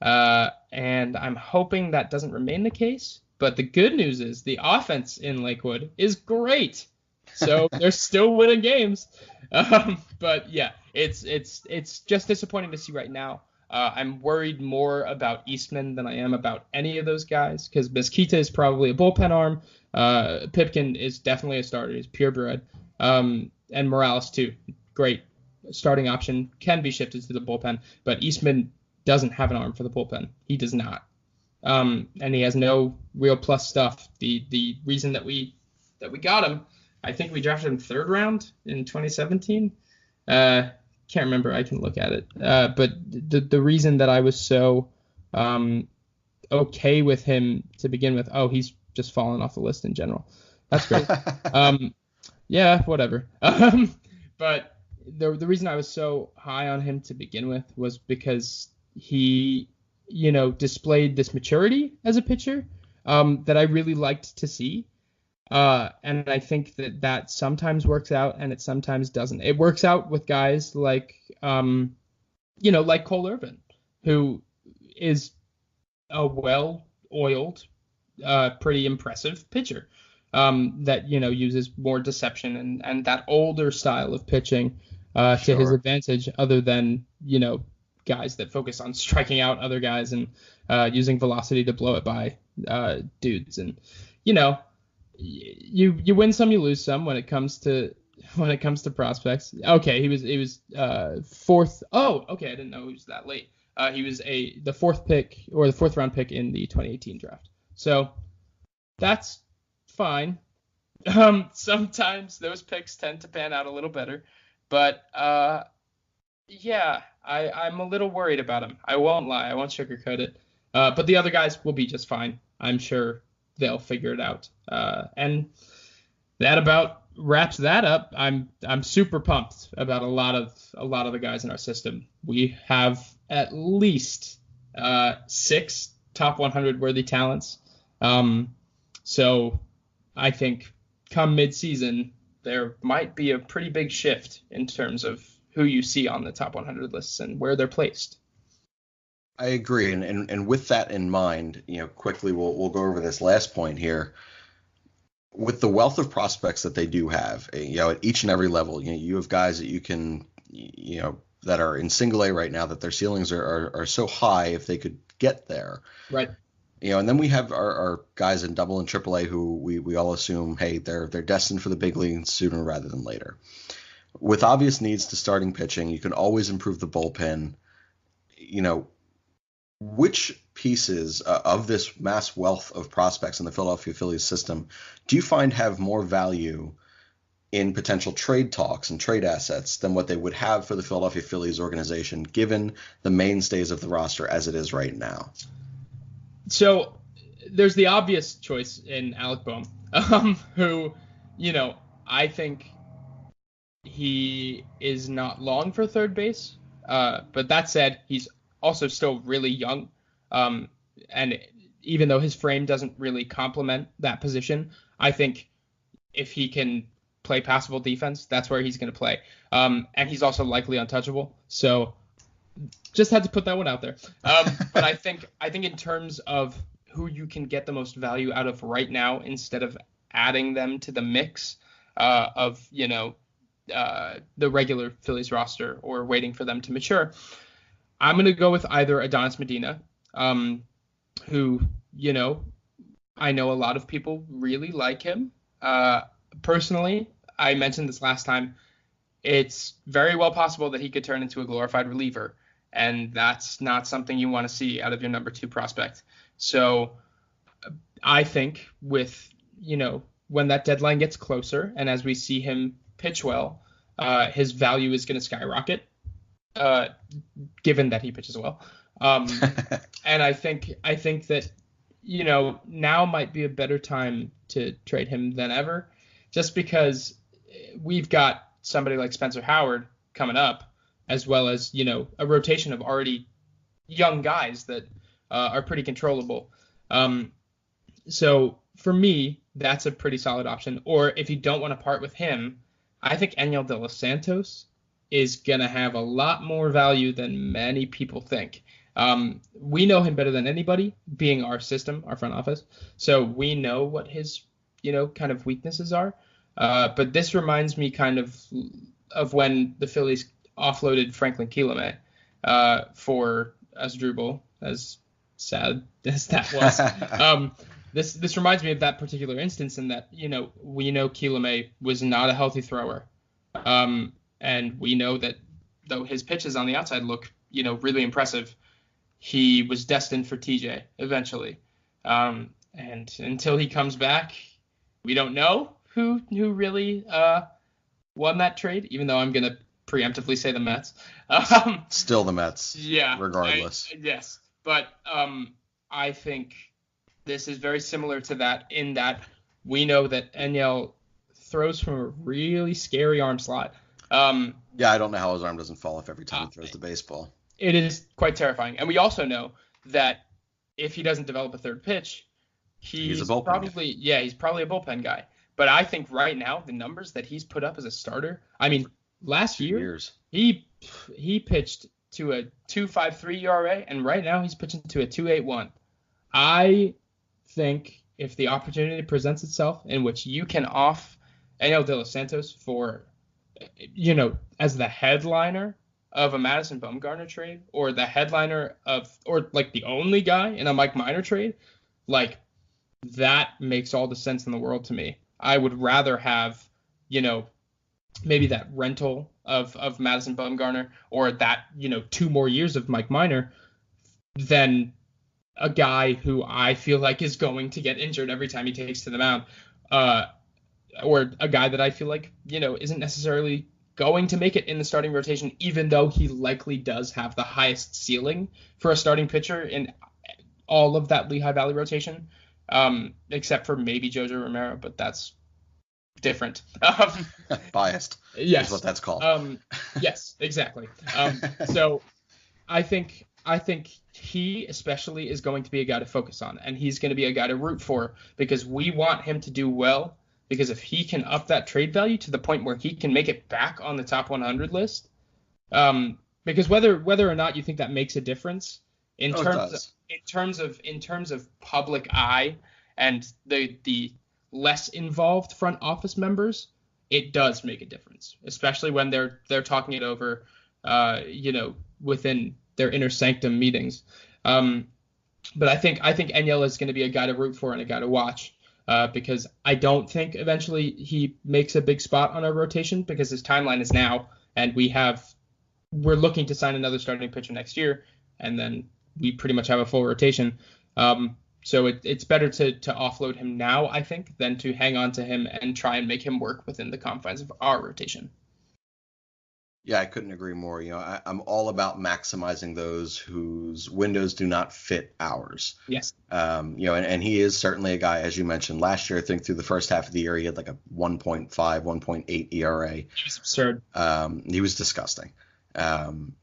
and I'm hoping that doesn't remain the case. But the good news is the offense in Lakewood is great, so they're still winning games. But yeah, it's just disappointing to see right now. I'm worried more about Eastman than I am about any of those guys, because Mesquita is probably a bullpen arm. Pipkin is definitely a starter. He's purebred. And Morales too. Great starting option. Can be shifted to the bullpen, but Eastman doesn't have an arm for the bullpen. He does not. And he has no real plus stuff. The reason that we got him, I think we drafted him third round in 2017. Can't remember. I can look at it. But the reason that I was so okay with him to begin with, he's just fallen off the list in general. That's great. Yeah, whatever. But the reason I was so high on him to begin with was because he, displayed this maturity as a pitcher that I really liked to see. And I think that sometimes works out and it sometimes doesn't. It works out with guys like Cole Irvin, who is a well-oiled, pretty impressive pitcher that, uses more deception and that older style of pitching to his advantage, other than, guys that focus on striking out other guys and using velocity to blow it by dudes. And, you win some, you lose some when it comes to prospects. Okay, he was fourth. Oh, okay, I didn't know he was that late. He was the fourth pick, or the fourth round pick in the 2018 draft. So that's fine. Sometimes those picks tend to pan out a little better, but yeah, I'm a little worried about him. I won't lie. I won't sugarcoat it. But the other guys will be just fine. I'm sure they'll figure it out. And that about wraps that up. I'm super pumped about a lot of the guys in our system. We have at least 6 top 100 worthy talents. So I think come mid-season, there might be a pretty big shift in terms of who you see on the top 100 lists and where they're placed.
I agree, and with that in mind, quickly we'll go over this last point here. With the wealth of prospects that they do have, at each and every level, you have guys that you can, that are in single A right now that their ceilings are so high if they could get there.
Right.
And then we have our guys in double and triple A who we all assume, hey, they're destined for the big leagues sooner rather than later. With obvious needs to starting pitching, you can always improve the bullpen. Which pieces of this mass wealth of prospects in the Philadelphia Phillies system do you find have more value in potential trade talks and trade assets than what they would have for the Philadelphia Phillies organization, given the mainstays of the roster as it is right now?
So there's the obvious choice in Alec Bohm, who, I think he is not long for third base. But that said, he's also still really young. And even though his frame doesn't really complement that position, I think if he can play passable defense, that's where he's going to play. And he's also likely untouchable. So just had to put that one out there. But I think in terms of who you can get the most value out of right now, instead of adding them to the mix of, the regular Phillies roster or waiting for them to mature, I'm going to go with either Adonis Medina, who, I know a lot of people really like him. Personally, I mentioned this last time, it's very well possible that he could turn into a glorified reliever, and that's not something you want to see out of your number 2 prospect. So I think with, when that deadline gets closer and as we see him pitch well, his value is going to skyrocket, given that he pitches well. And I think that, now might be a better time to trade him than ever, just because we've got somebody like Spencer Howard coming up, as well as, a rotation of already young guys that are pretty controllable. So for me, that's a pretty solid option. Or if you don't want to part with him, I think Enyel De Los Santos is going to have a lot more value than many people think. We know him better than anybody, being our system, our front office. So we know what his, kind of weaknesses are. But this reminds me kind of when the Phillies offloaded Franklin Kilome for Asdrubal, as sad as that was. This reminds me of that particular instance in that, we know Kilome was not a healthy thrower. And we know that though his pitches on the outside look, really impressive, he was destined for TJ eventually. And until he comes back, we don't know who really won that trade, even though I'm going to preemptively say the Mets.
Still the Mets.
Yeah.
Regardless.
Yes. But I think this is very similar to that in that we know that Enyel throws from a really scary arm slot.
Yeah, I don't know how his arm doesn't fall off every time he throws the baseball.
It is quite terrifying. And we also know that if he doesn't develop a third pitch, he's
a bullpen
probably guy. He's probably a bullpen guy. But I think right now the numbers that he's put up as a starter, I mean, last year he pitched to a 2.53 ERA, and right now he's pitching to a 2.81. I think if the opportunity presents itself in which you can off Enyel De Los Santos for, as the headliner of a Madison Bumgarner trade, or the headliner or like the only guy in a Mike Minor trade, like that makes all the sense in the world to me. I would rather have, maybe that rental of Madison Bumgarner or that, 2 more years of Mike Minor than a guy who I feel like is going to get injured every time he takes to the mound, or a guy that I feel like, isn't necessarily going to make it in the starting rotation, even though he likely does have the highest ceiling for a starting pitcher in all of that Lehigh Valley rotation, except for maybe Jojo Romero, but that's different.
Biased.
Yes.
Is what that's called.
Yes, exactly. So I think he especially is going to be a guy to focus on, and he's going to be a guy to root for, because we want him to do well, because if he can up that trade value to the point where he can make it back on the top 100 list, because whether or not you think that makes a difference in terms of public eye and the less involved front office members, it does make a difference, especially when they're talking it over within their inner sanctum meetings. But I think Enyel is going to be a guy to root for and a guy to watch, because I don't think eventually he makes a big spot on our rotation, because his timeline is now, and we're looking to sign another starting pitcher next year, and then we pretty much have a full rotation. So it's better to offload him now, I think, than to hang on to him and try and make him work within the confines of our rotation.
Yeah, I couldn't agree more. I'm all about maximizing those whose windows do not fit ours.
Yes.
And he is certainly a guy, as you mentioned, last year, I think through the first half of the year, he had like a 1.5, 1.8 ERA.
It was absurd.
He was disgusting. And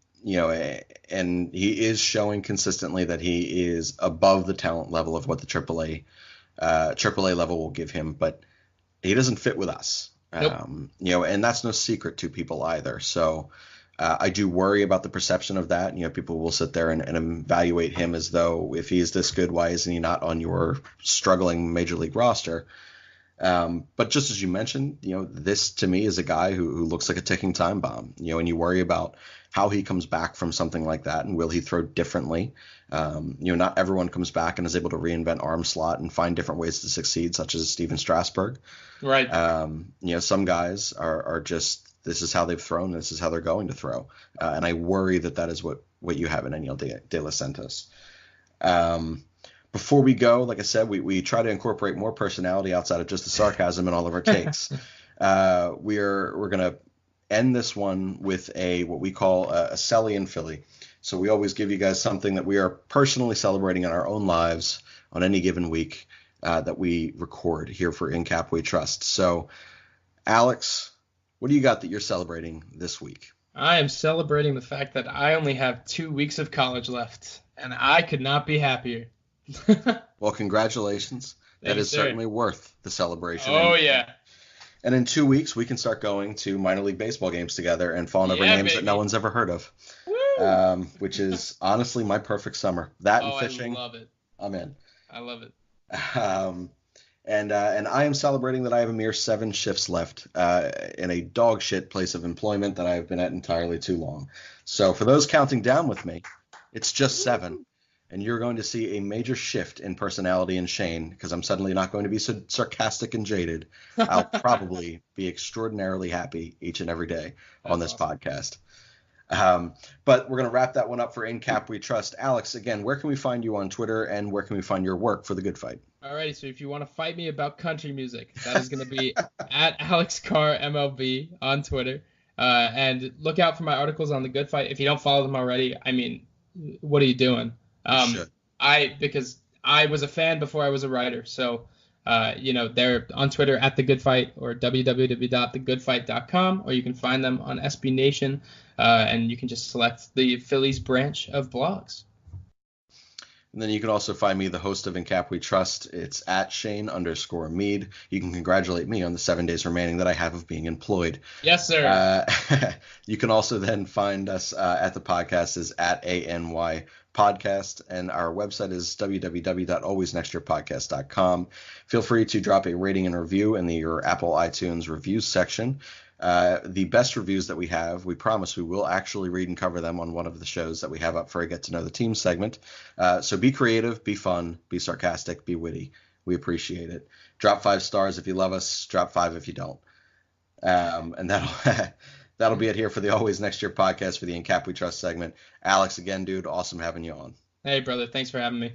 he is showing consistently that he is above the talent level of what the AAA level will give him, but he doesn't fit with us.
Nope.
And that's no secret to people either. So I do worry about the perception of that. People will sit there and evaluate him as though, if he is this good, why isn't he not on your struggling major league roster? But just as you mentioned, this to me is a guy who looks like a ticking time bomb, and you worry about how he comes back from something like that, and will he throw differently? Not everyone comes back and is able to reinvent arm slot and find different ways to succeed, such as Steven Strasburg.
Right.
Some guys are just, this is how they've thrown, this is how they're going to throw. And I worry that is what you have in Enyel De Los Santos. Before we go, like I said, we try to incorporate more personality outside of just the sarcasm in all of our takes. We're going to end this one with what we call a Selly in Philly. So we always give you guys something that we are personally celebrating in our own lives on any given week that we record here for ANYP We Trust. So, Alex, what do you got that you're celebrating this week?
I am celebrating the fact that I only have 2 weeks of college left, and I could not be happier.
Well, congratulations. That is certainly worth the celebration.
Oh, yeah.
And in 2 weeks, we can start going to minor league baseball games together and falling over names that no one's ever heard of, which is honestly my perfect summer. That and fishing.
I love it.
I'm in.
I love it.
And I am celebrating that I have a mere 7 shifts left in a dog shit place of employment that I have been at entirely too long. So for those counting down with me, it's just 7. And you're going to see a major shift in personality in Shane, because I'm suddenly not going to be so sarcastic and jaded. I'll probably be extraordinarily happy each and every day on this podcast. But we're going to wrap that one up for ANYP We Trust. Alex, again, where can we find you on Twitter, and where can we find your work for the Good Phight?
Alrighty, so if you want to fight me about country music, that is going to be at Alex Carr MLB on Twitter. And look out for my articles on the Good Phight. If you don't follow them already, I mean, what are you doing? Because I was a fan before I was a writer. So, they're on Twitter at The Good Phight or www.thegoodphight.com, or you can find them on SB Nation, and you can just select the Phillies branch of blogs.
And then you can also find me, the host of ANYP We Trust. It's at Shane_Mead. You can congratulate me on the 7 days remaining that I have of being employed.
Yes, sir.
You can also then find us at the podcast is at ANY Podcast, and our website is www.alwaysnextyearpodcast.com. Feel free to drop a rating and review in your Apple iTunes reviews section. The best reviews that we have, we promise we will actually read and cover them on one of the shows that we have up for a Get to Know the Team segment. So be creative, be fun, be sarcastic, be witty. We appreciate it. Drop 5 stars if you love us. Drop 5 if you don't. And that'll be it here for the Always Next Year podcast for the ANYP We Trust segment. Alex, again, dude, awesome having you on.
Hey, brother. Thanks for having me.